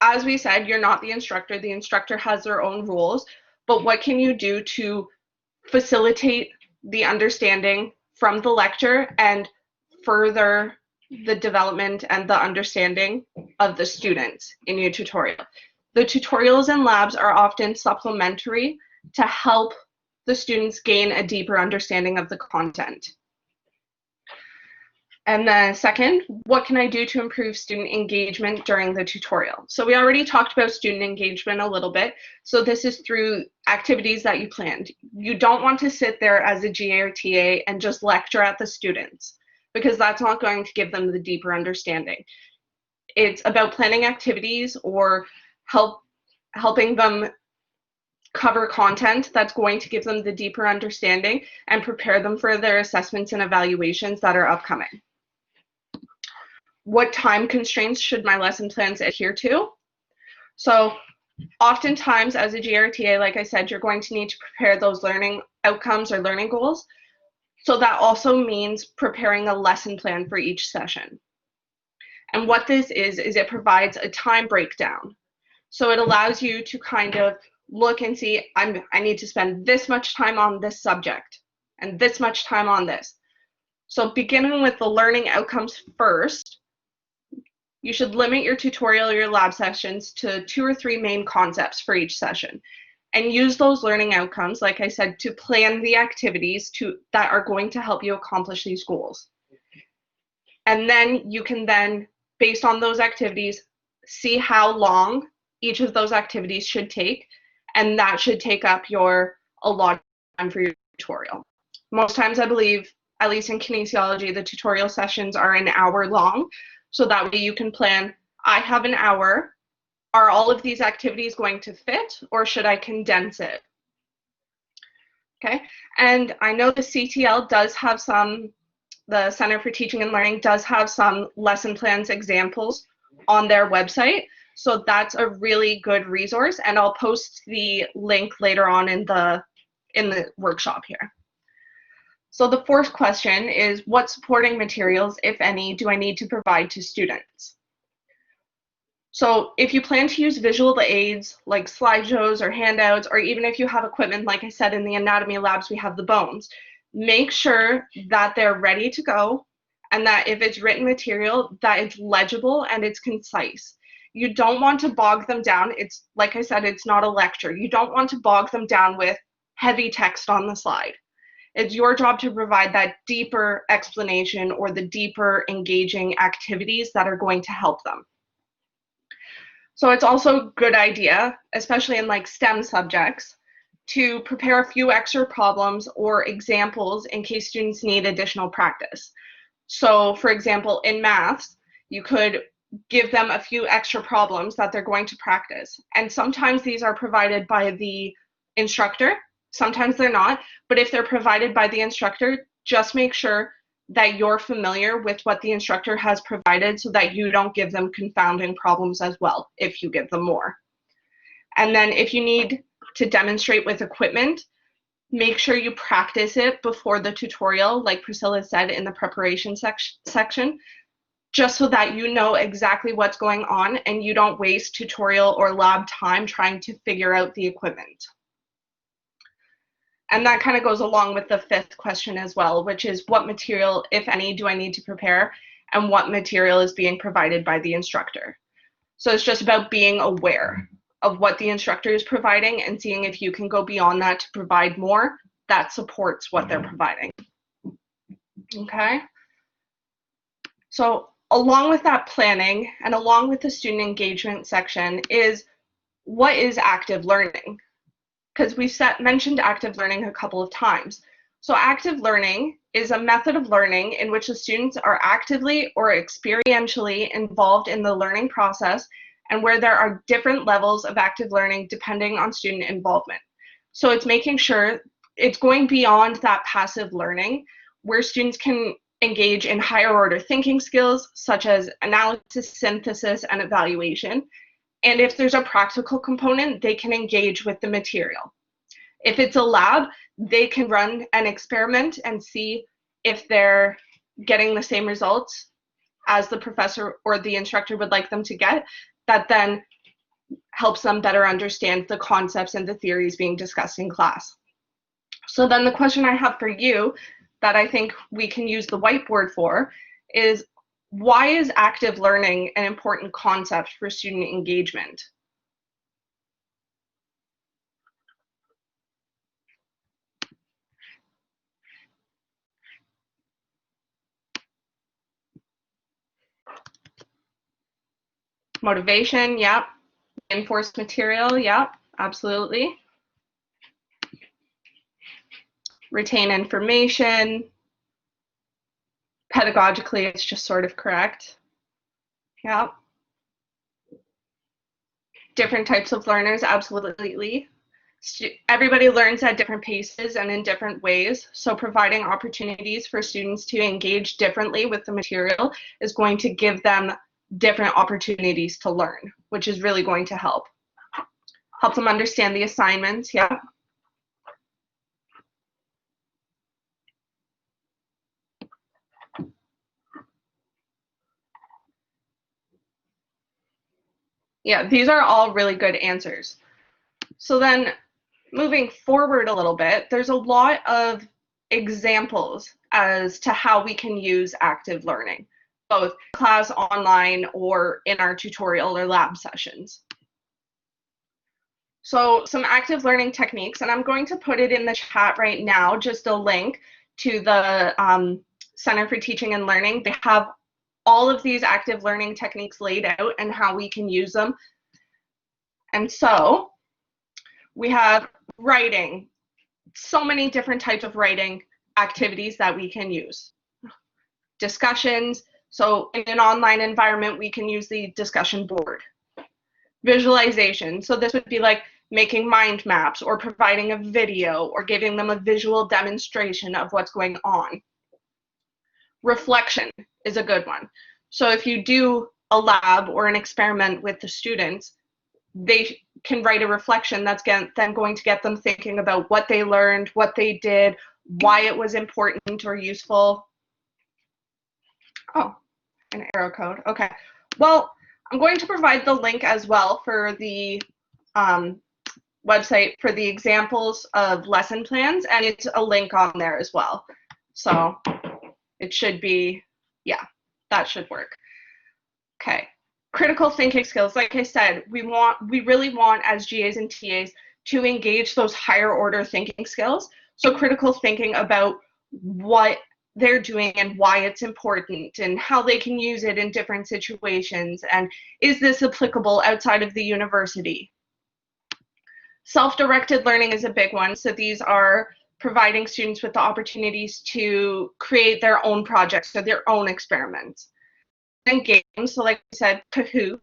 As we said, you're not the instructor. The instructor has their own rules, but what can you do to facilitate the understanding from the lecture and further the development and the understanding of the students in your tutorial? The tutorials and labs are often supplementary to help the students gain a deeper understanding of the content. And then second, what can I do to improve student engagement during the tutorial? So we already talked about student engagement a little bit. So this is through activities that you planned. You don't want to sit there as a GA or TA and just lecture at the students, because that's not going to give them the deeper understanding. It's about planning activities or helping them cover content that's going to give them the deeper understanding and prepare them for their assessments and evaluations that are upcoming. What time constraints should my lesson plans adhere to? So oftentimes as a GRTA, like I said, you're going to need to prepare those learning outcomes or learning goals. So that also means preparing a lesson plan for each session. And what this is it provides a time breakdown. So it allows you to kind of look and see, I need to spend this much time on this subject and this much time on this. So beginning with the learning outcomes first, you should limit your tutorial or your lab sessions to 2 or 3 main concepts for each session, and use those learning outcomes, like I said, to plan the activities that are going to help you accomplish these goals. And then you can then, based on those activities, see how long each of those activities should take, and that should take up a lot of time for your tutorial. Most times, I believe, at least in kinesiology, the tutorial sessions are an hour long. So that way you can plan, I have an hour. Are all of these activities going to fit, or should I condense it? Okay, and I know the CTL does have the Center for Teaching and Learning does have some lesson plans examples on their website. So that's a really good resource, and I'll post the link later on in the workshop here. So the fourth question is, what supporting materials, if any, do I need to provide to students? So if you plan to use visual aids like slideshows or handouts, or even if you have equipment, like I said, in the anatomy labs, we have the bones, make sure that they're ready to go, and that if it's written material, that it's legible and it's concise. You don't want to bog them down. It's, like I said, it's not a lecture. You don't want to bog them down with heavy text on the slide. It's your job to provide that deeper explanation or the deeper engaging activities that are going to help them. So it's also a good idea, especially in like STEM subjects, to prepare a few extra problems or examples in case students need additional practice. So for example, in maths, you could give them a few extra problems that they're going to practice. And sometimes these are provided by the instructor. Sometimes they're not, but if they're provided by the instructor, just make sure that you're familiar with what the instructor has provided so that you don't give them confounding problems as well if you give them more. And then if you need to demonstrate with equipment, make sure you practice it before the tutorial, like Priscilla said in the preparation section, just so that you know exactly what's going on and you don't waste tutorial or lab time trying to figure out the equipment. And that kind of goes along with the fifth question as well, which is what material, if any, do I need to prepare, and what material is being provided by the instructor. So it's just about being aware of what the instructor is providing and seeing if you can go beyond that to provide more that supports what they're providing. Okay? So along with that planning and along with the student engagement section is, what is active learning? Because we've mentioned active learning a couple of times. So active learning is a method of learning in which the students are actively or experientially involved in the learning process, and where there are different levels of active learning depending on student involvement. So it's making sure it's going beyond that passive learning, where students can engage in higher order thinking skills such as analysis, synthesis, and evaluation. And if there's a practical component, they can engage with the material. If it's a lab, they can run an experiment and see if they're getting the same results as the professor or the instructor would like them to get. That then helps them better understand the concepts and the theories being discussed in class. So then the question I have for you that I think we can use the whiteboard for is, why is active learning an important concept for student engagement? Motivation, yep. Reinforced material, yep, absolutely. Retain information. Pedagogically, it's just sort of correct. Yep. Different types of learners, absolutely. Everybody learns at different paces and in different ways, so providing opportunities for students to engage differently with the material is going to give them different opportunities to learn, which is really going to help them understand the assignments. Yeah. Yeah, these are all really good answers. So then moving forward a little bit, there's a lot of examples as to how we can use active learning, both class, online, or in our tutorial or lab sessions. So some active learning techniques, and I'm going to put it in the chat right now, just a link to the Center for Teaching and Learning. They have all of these active learning techniques laid out and how we can use them. And so we have writing, so many different types of writing activities that we can use. Discussions, so in an online environment, we can use the discussion board. Visualization, so this would be like making mind maps or providing a video or giving them a visual demonstration of what's going on. Reflection is a good one. So if you do a lab or an experiment with the students, they can write a reflection that's then going to get them thinking about what they learned, what they did, why it was important or useful. Oh, an arrow code. Okay. Well, I'm going to provide the link as well for the website for the examples of lesson plans, and it's a link on there as well. So it should be, yeah, that should work. Okay. Critical thinking skills. Like I said, we really want as GAs and TAs to engage those higher order thinking skills. So critical thinking about what they're doing and why it's important and how they can use it in different situations, and is this applicable outside of the university? Self-directed learning is a big one. So these are providing students with the opportunities to create their own projects or their own experiments. And games, so like I said, Kahoot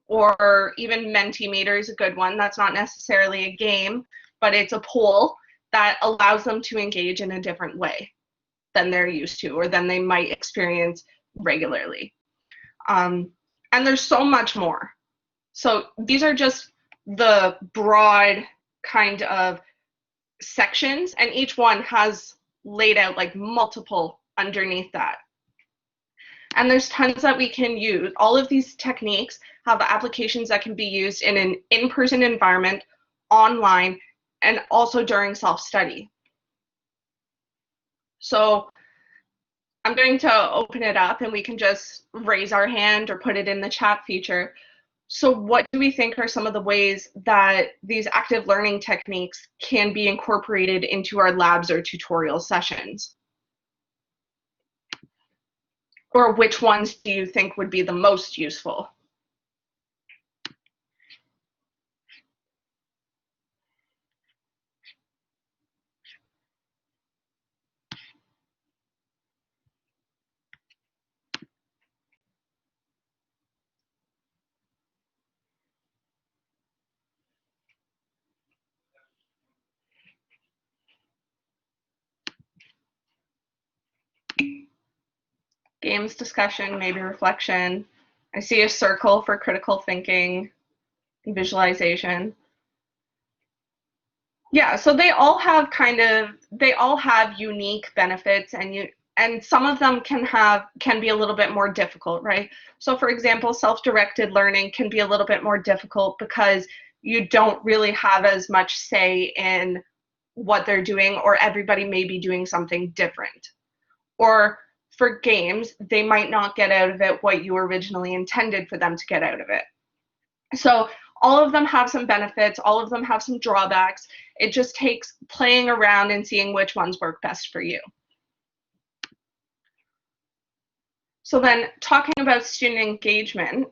or even Mentimeter is a good one. That's not necessarily a game, but it's a poll that allows them to engage in a different way than they're used to or than they might experience regularly. And there's so much more. So these are just the broad kind of sections, and each one has laid out like multiple underneath that. And there's tons that we can use. All of these techniques have applications that can be used in an in-person environment, online, and also during self-study. So I'm going to open it up and we can just raise our hand or put it in the chat feature. So what do we think are some of the ways that these active learning techniques can be incorporated into our labs or tutorial sessions? Or which ones do you think would be the most useful? Games, discussion, maybe reflection. I see a circle for critical thinking and visualization. Yeah, so they all have unique benefits, and some of them can be a little bit more difficult, right? So for example, self-directed learning can be a little bit more difficult because you don't really have as much say in what they're doing, or everybody may be doing something different. Or for games, they might not get out of it what you originally intended for them to get out of it. So all of them have some benefits, all of them have some drawbacks. It just takes playing around and seeing which ones work best for you. So then, talking about student engagement,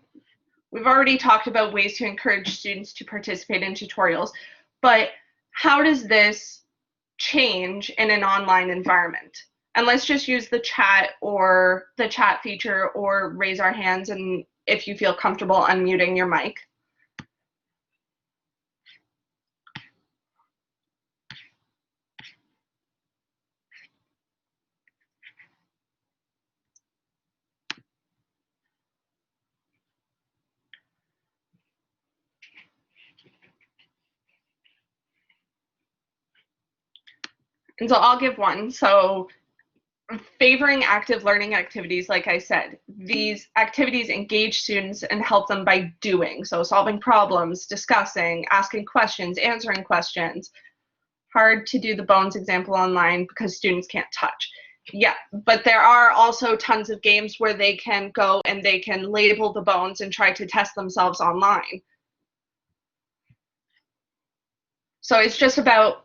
we've already talked about ways to encourage students to participate in tutorials, but how does this change in an online environment? And let's just use the chat feature, or raise our hands, and if you feel comfortable unmuting your mic. And so I'll give one. So favoring active learning activities, like I said, these activities engage students and help them by doing. So solving problems, discussing, asking questions, answering questions. Hard to do the bones example online because students can't touch. Yeah, but there are also tons of games where they can go and they can label the bones and try to test themselves online. So it's just about,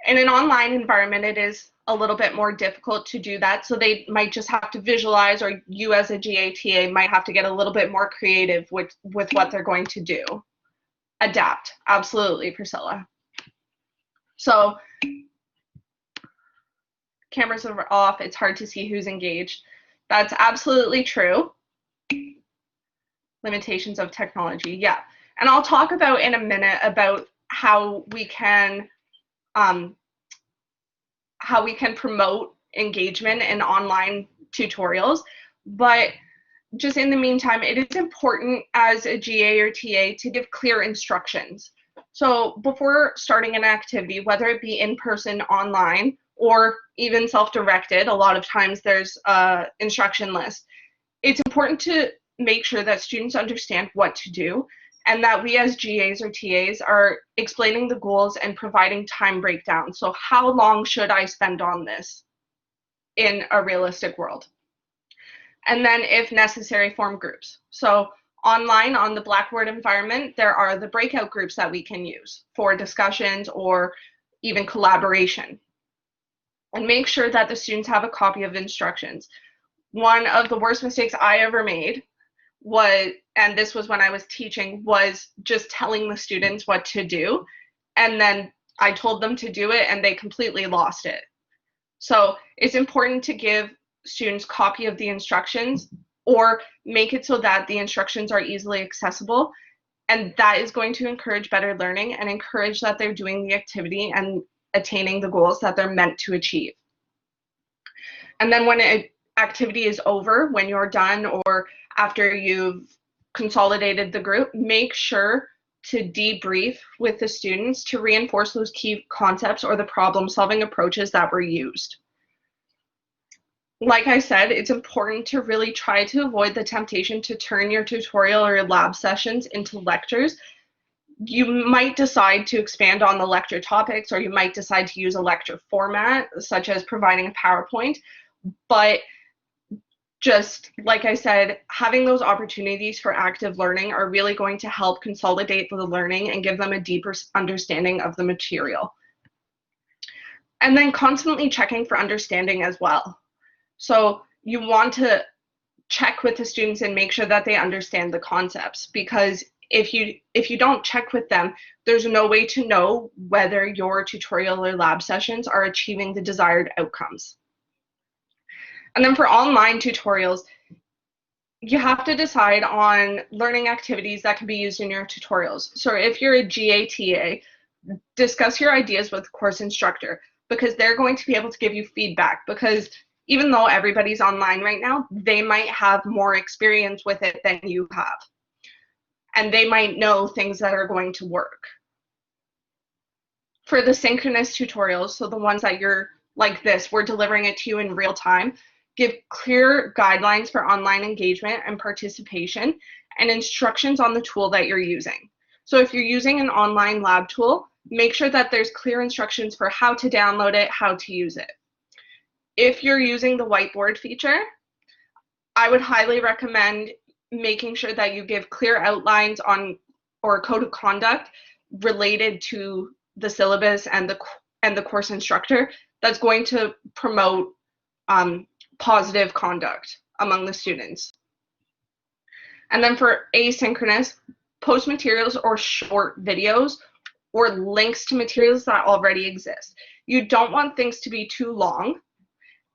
in an online environment, it is a little bit more difficult to do that. So they might just have to visualize, or you as a GATA might have to get a little bit more creative with what they're going to do. Adapt, absolutely, Priscilla. So cameras are off, it's hard to see who's engaged. That's absolutely true. Limitations of technology, yeah. And I'll talk about in a minute about how we can promote engagement in online tutorials. But just in the meantime, it is important as a GA or TA to give clear instructions. So before starting an activity, whether it be in person, online, or even self-directed, a lot of times there's an instruction list. It's important to make sure that students understand what to do, and that we as GAs or TAs are explaining the goals and providing time breakdowns. So how long should I spend on this in a realistic world? And then, if necessary, form groups. So online on the Blackboard environment, there are the breakout groups that we can use for discussions or even collaboration. And make sure that the students have a copy of instructions. One of the worst mistakes I ever made was, and this was when I was teaching, was just telling the students what to do, and then I told them to do it and they completely lost it. So it's important to give students a copy of the instructions, or make it so that the instructions are easily accessible, and that is going to encourage better learning and encourage that they're doing the activity and attaining the goals that they're meant to achieve. And then when an activity is over, when you're done, or after you've consolidated the group, make sure to debrief with the students to reinforce those key concepts or the problem-solving approaches that were used. Like I said, it's important to really try to avoid the temptation to turn your tutorial or your lab sessions into lectures. You might decide to expand on the lecture topics, or you might decide to use a lecture format, such as providing a PowerPoint, but just like I said, having those opportunities for active learning are really going to help consolidate the learning and give them a deeper understanding of the material. And then constantly checking for understanding as well. So you want to check with the students and make sure that they understand the concepts, because if you don't check with them, there's no way to know whether your tutorial or lab sessions are achieving the desired outcomes. And then for online tutorials, you have to decide on learning activities that can be used in your tutorials. So if you're a GATA, discuss your ideas with the course instructor, because they're going to be able to give you feedback, because even though everybody's online right now, they might have more experience with it than you have. And they might know things that are going to work. For the synchronous tutorials, so the ones that you're like this, we're delivering it to you in real time, give clear guidelines for online engagement and participation and instructions on the tool that you're using. So if you're using an online lab tool, make sure that there's clear instructions for how to download it, how to use it. If you're using the whiteboard feature, I would highly recommend making sure that you give clear outlines on or a code of conduct related to the syllabus and the course instructor that's going to promote positive conduct among the students. And then for asynchronous, post materials or short videos or links to materials that already exist. You don't want things to be too long,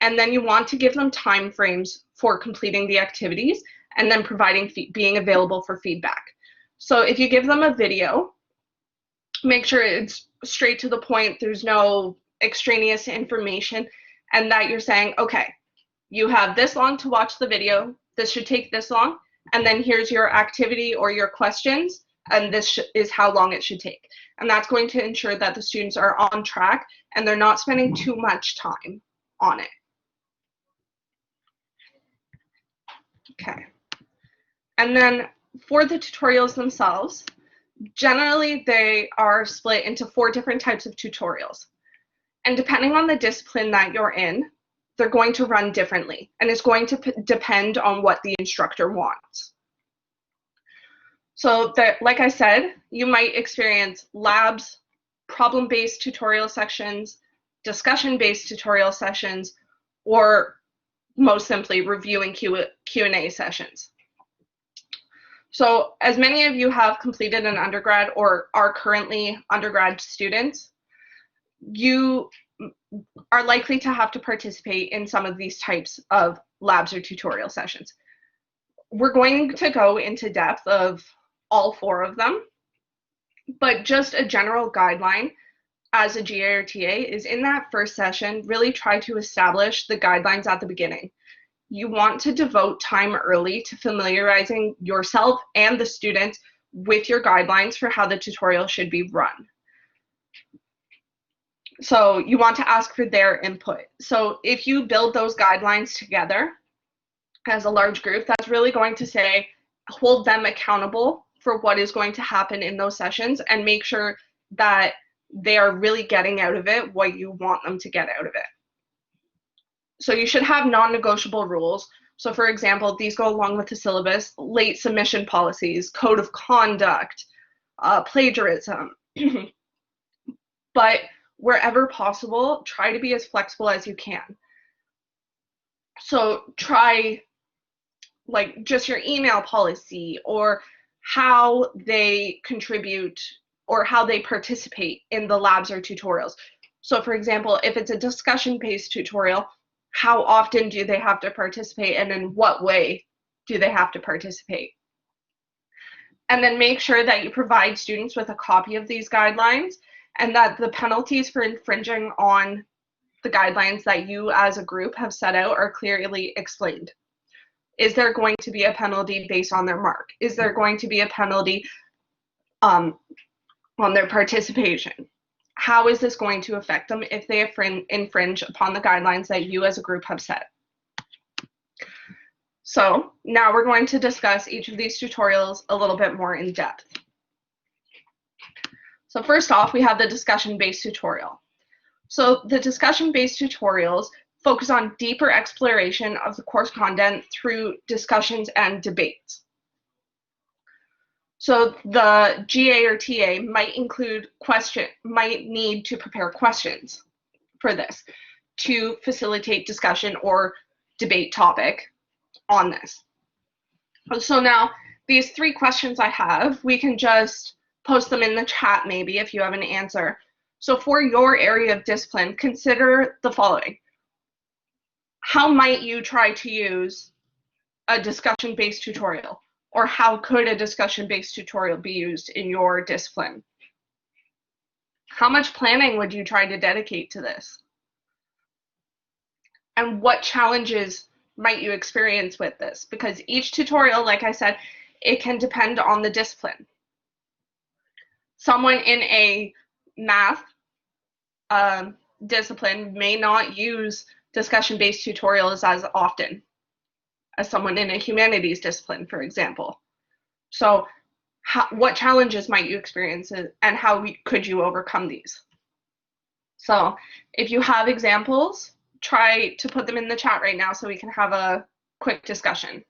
and then you want to give them time frames for completing the activities and then being available for feedback. So if you give them a video, make sure it's straight to the point, there's no extraneous information, and that you're saying, okay, you have this long to watch the video, this should take this long, and then here's your activity or your questions, and this is how long it should take. And that's going to ensure that the students are on track and they're not spending too much time on it. Okay. And then for the tutorials themselves, generally they are split into 4 different types of tutorials. And depending on the discipline that you're in, they're going to run differently, and it's going to depend on what the instructor wants. So like I said, you might experience labs, problem-based tutorial sections, discussion-based tutorial sessions, or most simply review and Q&A sessions. So as many of you have completed an undergrad or are currently undergrad students, you are likely to have to participate in some of these types of labs or tutorial sessions. We're going to go into depth of all 4 of them, but just a general guideline as a GA or TA is in that first session, really try to establish the guidelines at the beginning. You want to devote time early to familiarizing yourself and the students with your guidelines for how the tutorial should be run. So you want to ask for their input. So if you build those guidelines together as a large group, that's really going to hold them accountable for what is going to happen in those sessions and make sure that they are really getting out of it what you want them to get out of it. So you should have non-negotiable rules. So for example, these go along with the syllabus: late submission policies, code of conduct, plagiarism. But wherever possible, try to be as flexible as you can. So try like just your email policy, or how they contribute or how they participate in the labs or tutorials. So for example, if it's a discussion-based tutorial, how often do they have to participate, and in what way do they have to participate? And then make sure that you provide students with a copy of these guidelines, and that the penalties for infringing on the guidelines that you as a group have set out are clearly explained. Is there going to be a penalty based on their mark? Is there going to be a penalty on their participation? How is this going to affect them if they infringe upon the guidelines that you as a group have set? So now we're going to discuss each of these tutorials a little bit more in depth. So first off, we have the discussion-based tutorial. So the discussion-based tutorials focus on deeper exploration of the course content through discussions and debates. So the GA or TA might need to prepare questions for this to facilitate discussion or debate topic on this. So now these 3 questions I have, we can just post them in the chat maybe if you have an answer. So for your area of discipline, consider the following. How might you try to use a discussion-based tutorial? Or how could a discussion-based tutorial be used in your discipline? How much planning would you try to dedicate to this? And what challenges might you experience with this? Because each tutorial, like I said, it can depend on the discipline. Someone in a math discipline may not use discussion-based tutorials as often as someone in a humanities discipline, for example. So what challenges might you experience and how could you overcome these? So if you have examples, try to put them in the chat right now so we can have a quick discussion.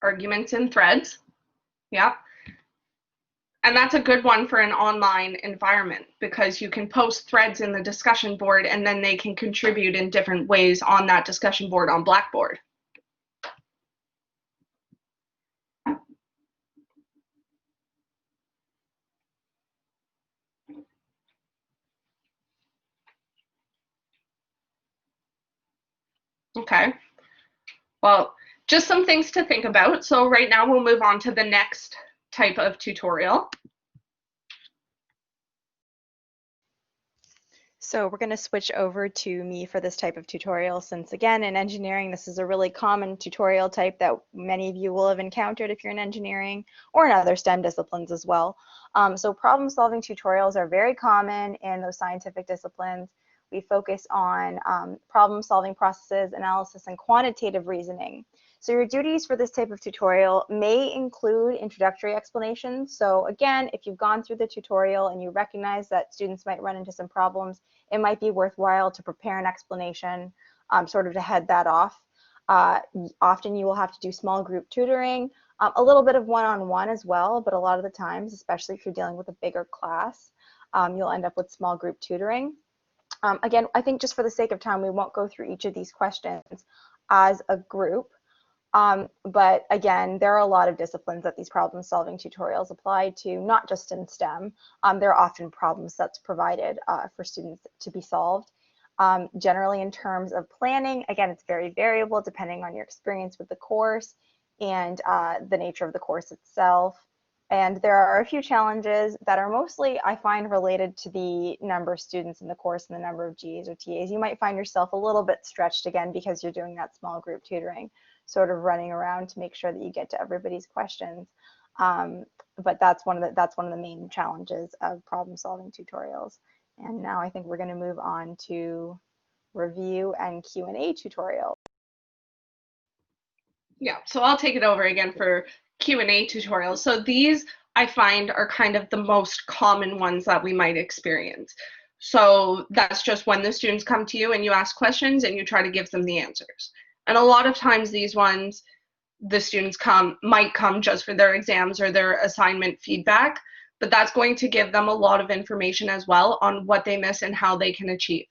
Arguments in threads, yeah. And that's a good one for an online environment because you can post threads in the discussion board and then they can contribute in different ways on that discussion board on Blackboard. Okay, well, just some things to think about. So right now we'll move on to the next type of tutorial. So we're going to switch over to me for this type of tutorial since, again, in engineering, this is a really common tutorial type that many of you will have encountered if you're in engineering or in other STEM disciplines as well. So problem-solving tutorials are very common in those scientific disciplines. We focus on problem-solving processes, analysis, and quantitative reasoning. So your duties for this type of tutorial may include introductory explanations. So again, if you've gone through the tutorial and you recognize that students might run into some problems, it might be worthwhile to prepare an explanation sort of to head that off. Often you will have to do small group tutoring, a little bit of one-on-one as well, but a lot of the times, especially if you're dealing with a bigger class, you'll end up with small group tutoring. Again, I think just for the sake of time, we won't go through each of these questions as a group. But again, there are a lot of disciplines that these problem-solving tutorials apply to, not just in STEM. There are often problem sets provided for students to be solved. Generally, in terms of planning, again, it's very variable depending on your experience with the course and the nature of the course itself. And there are a few challenges that are mostly, I find, related to the number of students in the course and the number of GAs or TAs. You might find yourself a little bit stretched again because you're doing that small group tutoring, sort of running around to make sure that you get to everybody's questions. But that's one of the main challenges of problem-solving tutorials. And now I think we're going to move on to review and Q&A tutorial. Yeah, so I'll take it over again for Q&A tutorials. So these I find are kind of the most common ones that we might experience. So that's just when the students come to you and you ask questions and you try to give them the answers. And a lot of times these ones, the students might come just for their exams or their assignment feedback, but that's going to give them a lot of information as well on what they miss and how they can achieve.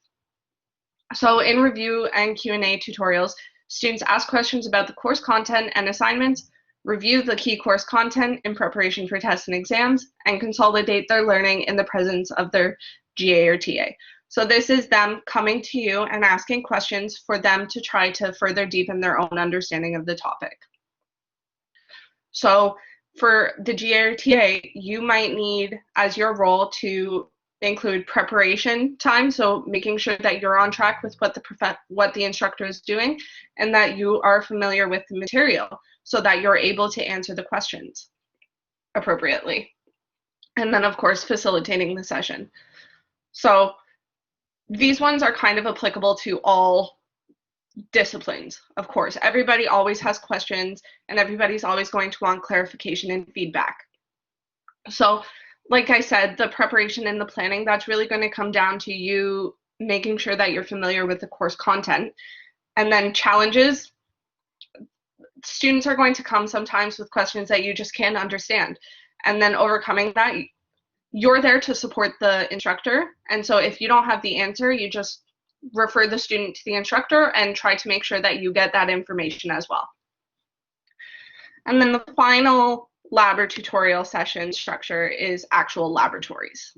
So in review and Q&A tutorials, students ask questions about the course content and assignments, review the key course content in preparation for tests and exams, and consolidate their learning in the presence of their GA or TA. So this is them coming to you and asking questions for them to try to further deepen their own understanding of the topic. So for the GA or TA, you might need as your role to include preparation time, so making sure that you're on track with what the instructor is doing and that you are familiar with the material so that you're able to answer the questions appropriately. And then, of course, facilitating the session. So these ones are kind of applicable to all disciplines, of course. Everybody always has questions and everybody's always going to want clarification and feedback. So like I said, the preparation and the planning, that's really going to come down to you making sure that you're familiar with the course content. And then challenges, students are going to come sometimes with questions that you just can't understand. And then overcoming that, you're there to support the instructor. And so if you don't have the answer, you just refer the student to the instructor and try to make sure that you get that information as well. And then the final lab or tutorial session structure is actual laboratories.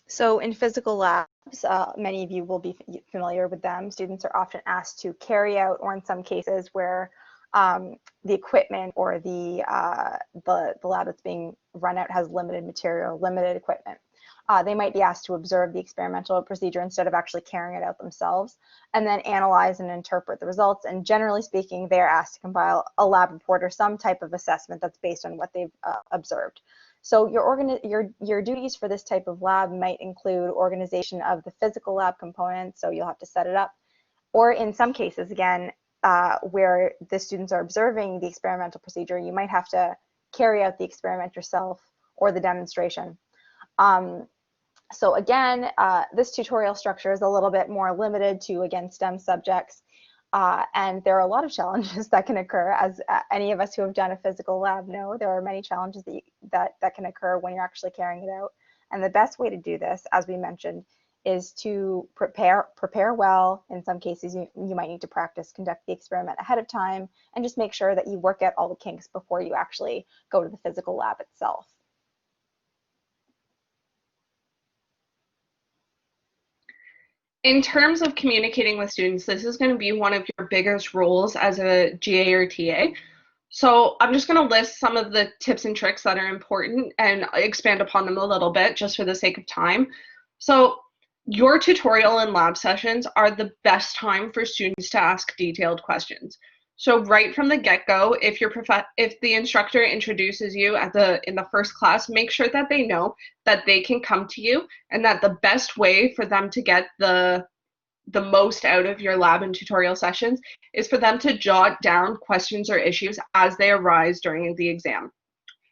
So in physical labs, many of you will be familiar with them. Students are often asked to carry out, or in some cases where the equipment or the lab that's being run out has limited material, limited equipment. They might be asked to observe the experimental procedure instead of actually carrying it out themselves, and then analyze and interpret the results. And generally speaking, they're asked to compile a lab report or some type of assessment that's based on what they've observed. So your duties for this type of lab might include organization of the physical lab components, so you'll have to set it up, or in some cases, again, where the students are observing the experimental procedure, you might have to carry out the experiment yourself or the demonstration. So again, this tutorial structure is a little bit more limited to, again, STEM subjects. And there are a lot of challenges that can occur, as any of us who have done a physical lab know. There are many challenges that can occur when you're actually carrying it out. And the best way to do this, as we mentioned, is to prepare well. In some cases, you might need to practice, conduct the experiment ahead of time, and just make sure that you work out all the kinks before you actually go to the physical lab itself. In terms of communicating with students, this is going to be one of your biggest roles as a GA or TA. So I'm just going to list some of the tips and tricks that are important and expand upon them a little bit just for the sake of time. So your tutorial and lab sessions are the best time for students to ask detailed questions. So right from the get-go, if the instructor introduces you in the first class, make sure that they know that they can come to you, and that the best way for them to get the most out of your lab and tutorial sessions is for them to jot down questions or issues as they arise during the exam.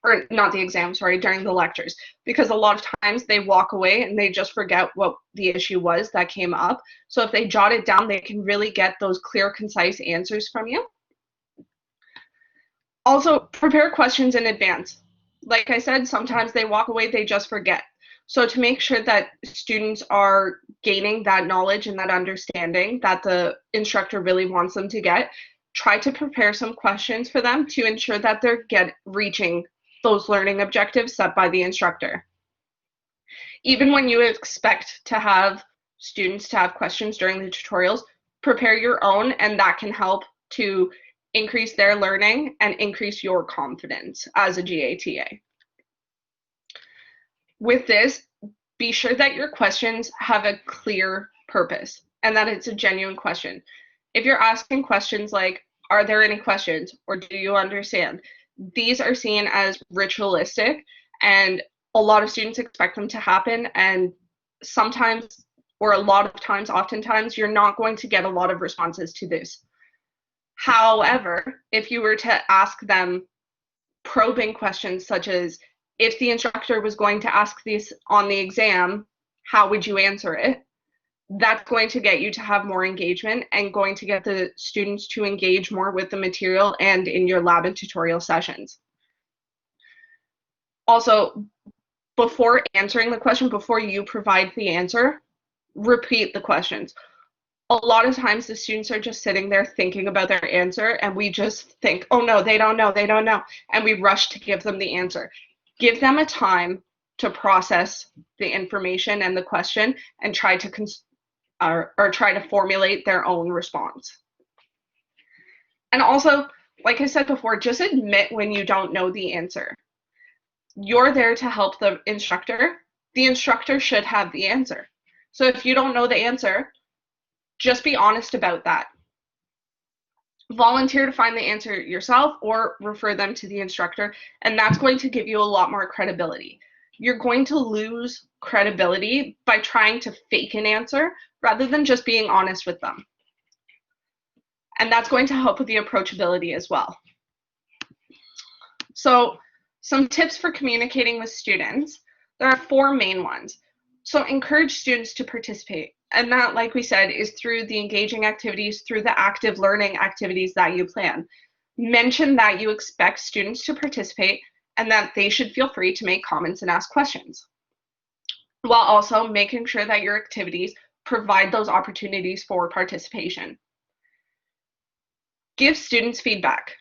Or not the exam, sorry, during the lectures, because a lot of times they walk away and they just forget what the issue was that came up. So if they jot it down, they can really get those clear, concise answers from you. Also, prepare questions in advance. Like I said, sometimes they walk away, they just forget. So to make sure that students are gaining that knowledge and that understanding that the instructor really wants them to get, try to prepare some questions for them to ensure that they're reaching those learning objectives set by the instructor. Even when you expect to have students to have questions during the tutorials, prepare your own, and that can help to increase their learning and increase your confidence as a GATA. With this, be sure that your questions have a clear purpose and that it's a genuine question. If you're asking questions like, are there any questions, or do you understand? These are seen as ritualistic, and a lot of students expect them to happen, and sometimes, or a lot of times, oftentimes, you're not going to get a lot of responses to this. However, if you were to ask them probing questions such as, if the instructor was going to ask this on the exam, how would you answer it? That's going to get you to have more engagement and going to get the students to engage more with the material and in your lab and tutorial sessions. Also, before answering the question, before you provide the answer, repeat the questions. A lot of times the students are just sitting there thinking about their answer, and we just think, oh no, they don't know, and we rush to give them the answer. Give them a time to process the information and the question and try to try to formulate their own response. And also, like I said before, just admit when you don't know the answer. You're there to help the instructor. The instructor should have the answer. So if you don't know the answer, just be honest about that. Volunteer to find the answer yourself or refer them to the instructor, and that's going to give you a lot more credibility. You're going to lose credibility by trying to fake an answer rather than just being honest with them. And that's going to help with the approachability as well. So some tips for communicating with students. There are 4 main ones. So encourage students to participate. And that, like we said, is through the engaging activities, through the active learning activities that you plan. Mention that you expect students to participate and that they should feel free to make comments and ask questions, while also making sure that your activities provide those opportunities for participation. Give students feedback.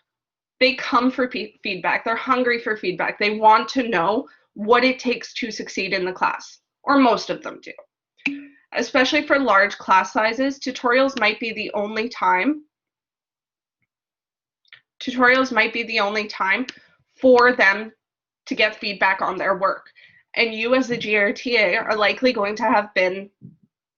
They come for feedback. They're hungry for feedback. They want to know what it takes to succeed in the class, or most of them do. Especially for large class sizes, tutorials might be the only time tutorials might be the only time for them to get feedback on their work. And you as the GRTA are likely going to have been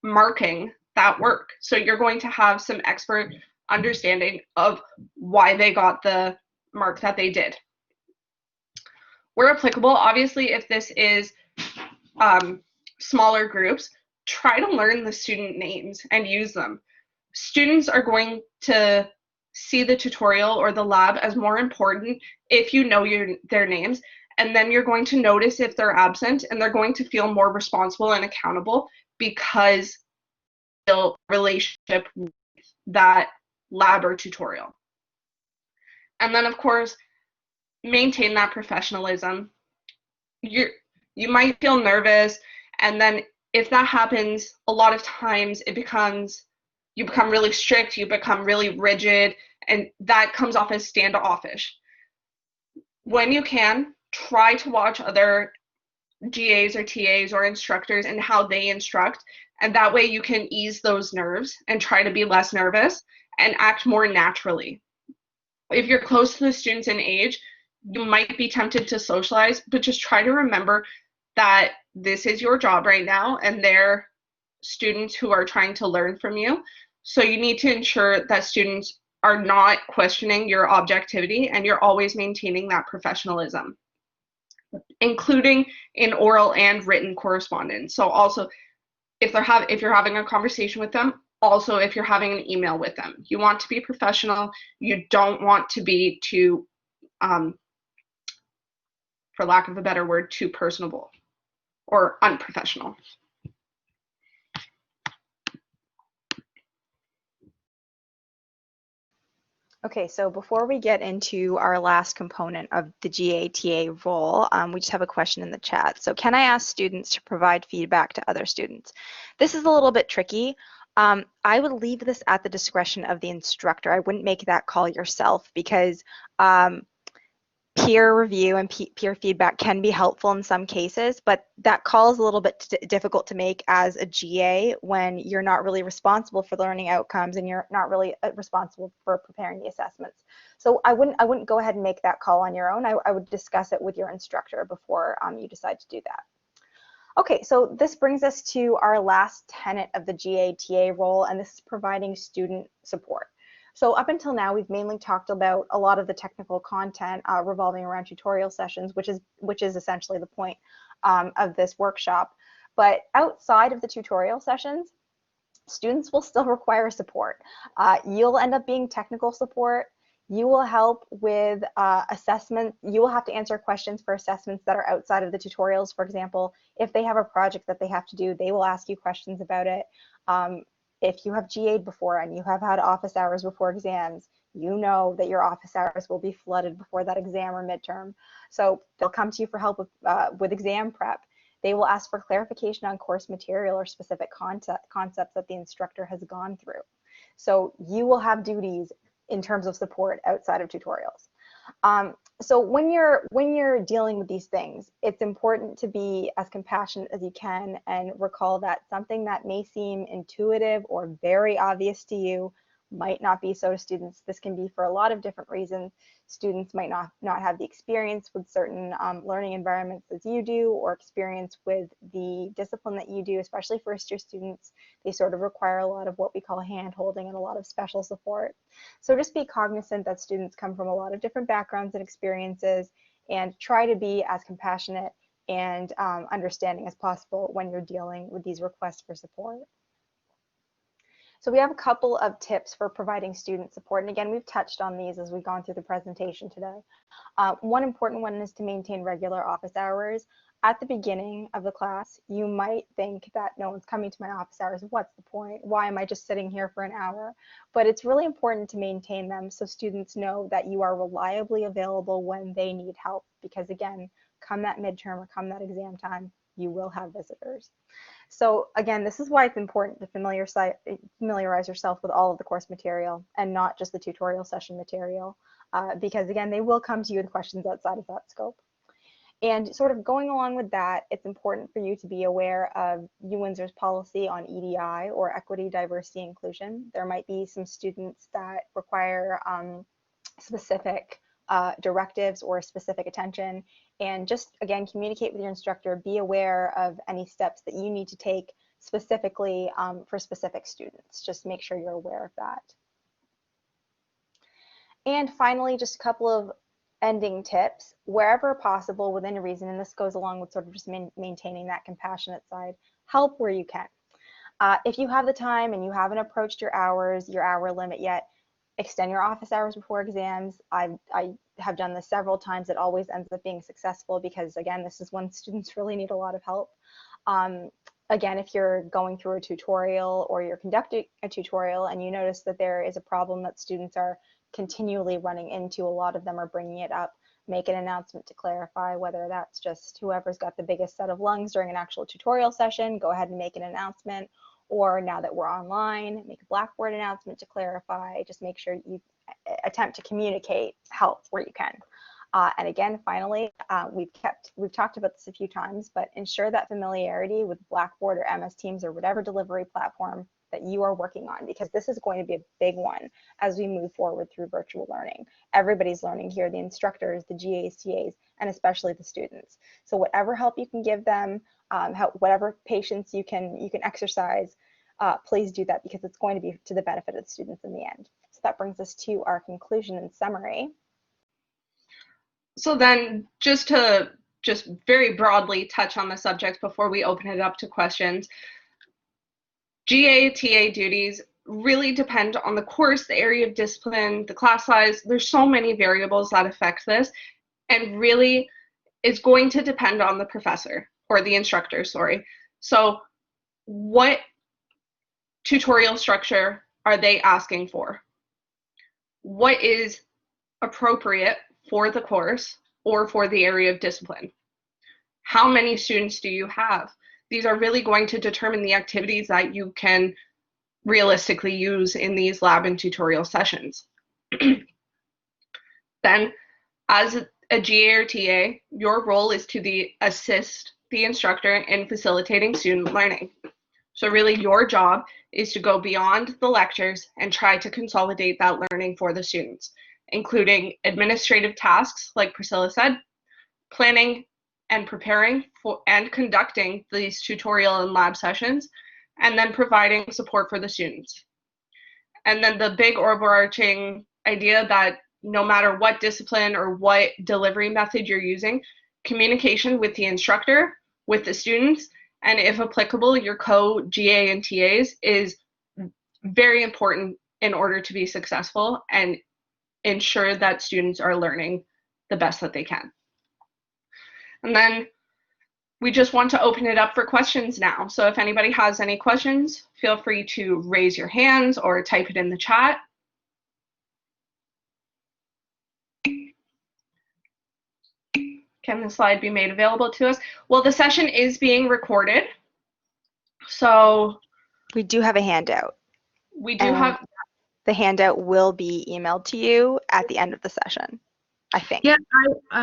marking that work. So you're going to have some expert understanding of why they got the mark that they did. Where applicable, obviously, if this is smaller groups, try to learn the student names and use them. Students are going to see the tutorial or the lab as more important if you know their names, and then you're going to notice if they're absent, and they're going to feel more responsible and accountable because build a relationship with that lab or tutorial. And then, of course, maintain that professionalism. You might feel nervous, and then if that happens, a lot of times you become really strict, you become really rigid, and that comes off as standoffish. When you can, try to watch other GAs or TAs or instructors and how they instruct, and that way you can ease those nerves and try to be less nervous and act more naturally. If you're close to the students in age, you might be tempted to socialize, but just try to remember that this is your job right now and they're students who are trying to learn from you. So you need to ensure that students are not questioning your objectivity and you're always maintaining that professionalism, including in oral and written correspondence. So also if you're having a conversation with them, also if you're having an email with them, you want to be professional. You don't want to be too for lack of a better word, too personable or unprofessional. Okay, so before we get into our last component of the GATA role, we just have a question in the chat. So can I ask students to provide feedback to other students? This is a little bit tricky. I would leave this at the discretion of the instructor. I wouldn't make that call yourself because peer review and peer feedback can be helpful in some cases, but that call is a little bit difficult to make as a GA when you're not really responsible for learning outcomes and you're not really responsible for preparing the assessments. So I wouldn't go ahead and make that call on your own. I would discuss it with your instructor before you decide to do that. Okay, so this brings us to our last tenet of the GATA role, and this is providing student support. So up until now, we've mainly talked about a lot of the technical content revolving around tutorial sessions, which is essentially the point of this workshop. But outside of the tutorial sessions, students will still require support. You'll end up being technical support. You will help with assessment. You will have to answer questions for assessments that are outside of the tutorials. For example, if they have a project that they have to do, they will ask you questions about it. If you have GA'd before and you have had office hours before exams, you know that your office hours will be flooded before that exam or midterm. So they'll come to you for help with exam prep. They will ask for clarification on course material or specific concepts that the instructor has gone through. So you will have duties in terms of support outside of tutorials. So when you're dealing with these things, it's important to be as compassionate as you can and recall that something that may seem intuitive or very obvious to you might not be so to students. This can be for a lot of different reasons. Students might not have the experience with certain learning environments as you do, or experience with the discipline that you do, especially first-year students. They sort of require a lot of what we call hand-holding and a lot of special support. So just be cognizant that students come from a lot of different backgrounds and experiences, and try to be as compassionate and understanding as possible when you're dealing with these requests for support. So we have a couple of tips for providing student support. And again, we've touched on these as we've gone through the presentation today. One important one is to maintain regular office hours. At the beginning of the class, you might think that no one's coming to my office hours. What's the point? Why am I just sitting here for an hour? But it's really important to maintain them so students know that you are reliably available when they need help. Because again, come that midterm or come that exam time, you will have visitors. So again, this is why it's important to familiarize yourself with all of the course material and not just the tutorial session material, because again, they will come to you with questions outside of that scope. And sort of going along with that, it's important for you to be aware of UWindsor's policy on EDI, or equity, diversity, inclusion. There might be some students that require specific directives or specific attention. And just, again, communicate with your instructor. Be aware of any steps that you need to take specifically for specific students. Just make sure you're aware of that. And finally, just a couple of ending tips. Wherever possible, within reason, and this goes along with sort of just maintaining that compassionate side, help where you can. If you have the time and you haven't approached your hour limit yet, extend your office hours before exams. I have done this several times. It always ends up being successful because, again, this is when students really need a lot of help. Again, if you're going through a tutorial or you're conducting a tutorial and you notice that there is a problem that students are continually running into, a lot of them are bringing it up, make an announcement to clarify, whether that's just whoever's got the biggest set of lungs during an actual tutorial session, go ahead and make an announcement. Or now that we're online, make a Blackboard announcement to clarify. Just make sure you attempt to communicate help where you can. And again, finally, we've talked about this a few times, but ensure that familiarity with Blackboard or MS Teams or whatever delivery platform that you are working on, because this is going to be a big one as we move forward through virtual learning. Everybody's learning here, the instructors, the GAs, TAs, and especially the students. So whatever help you can give them, whatever patience you can exercise, please do that, because it's going to be to the benefit of the students in the end. So that brings us to our conclusion and summary. So then just to very broadly touch on the subject before we open it up to questions, GA/TA duties really depend on the course, the area of discipline, the class size. There's so many variables that affect this, and really it's going to depend on the professor or the instructor, sorry. So what tutorial structure are they asking for? What is appropriate for the course or for the area of discipline? How many students do you have? These are really going to determine the activities that you can realistically use in these lab and tutorial sessions. Then, as a GA or TA, your role is to assist the instructor in facilitating student learning. So really your job is to go beyond the lectures and try to consolidate that learning for the students, including administrative tasks, like Priscilla said, planning and preparing for and conducting these tutorial and lab sessions, and then providing support for the students. And then the big overarching idea that no matter what discipline or what delivery method you're using, communication with the instructor, with the students, and if applicable, your co-GA and TAs is very important in order to be successful and ensure that students are learning the best that they can. And then we just want to open it up for questions now. So if anybody has any questions, feel free to raise your hands or type it in the chat. Can the slide be made available to us? Well, the session is being recorded. So we do have a handout. We do have. The handout will be emailed to you at the end of the session, I think. Yeah,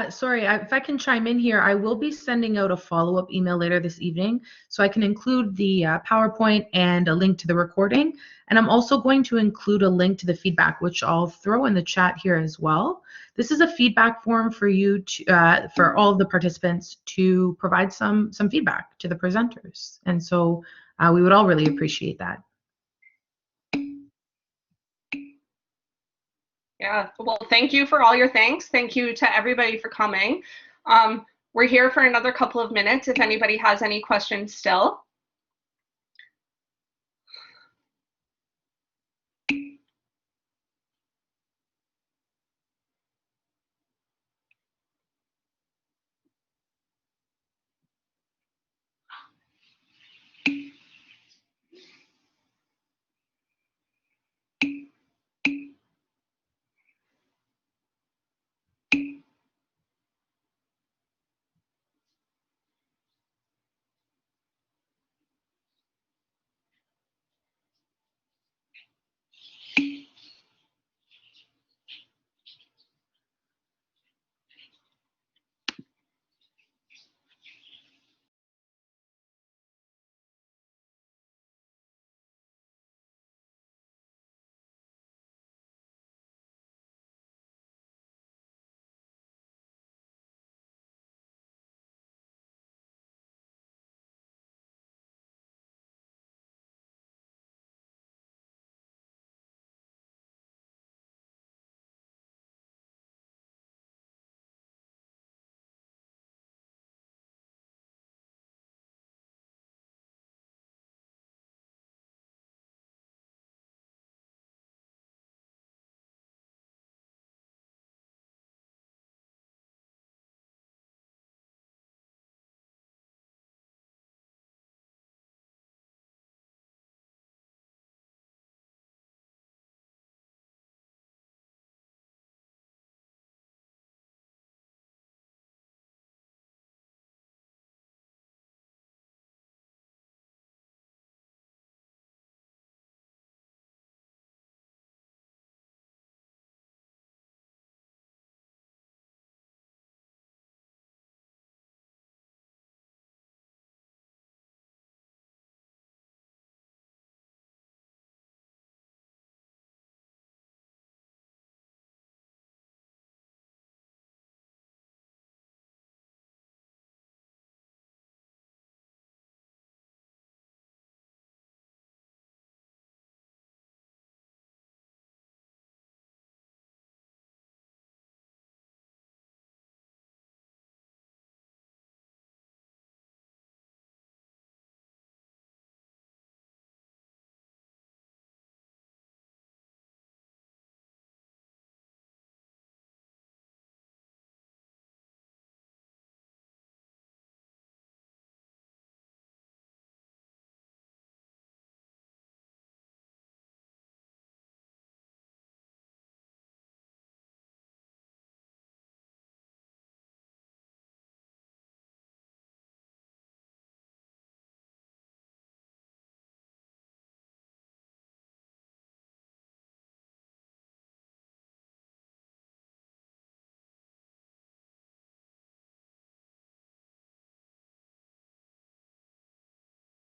sorry, if I can chime in here, I will be sending out a follow-up email later this evening, so I can include the PowerPoint and a link to the recording. And I'm also going to include a link to the feedback, which I'll throw in the chat here as well. This is a feedback form for you to, for all of the participants to provide some feedback to the presenters. And so we would all really appreciate that. Yeah, well, thank you for all your thanks. Thank you to everybody for coming. We're here for another couple of minutes if anybody has any questions still.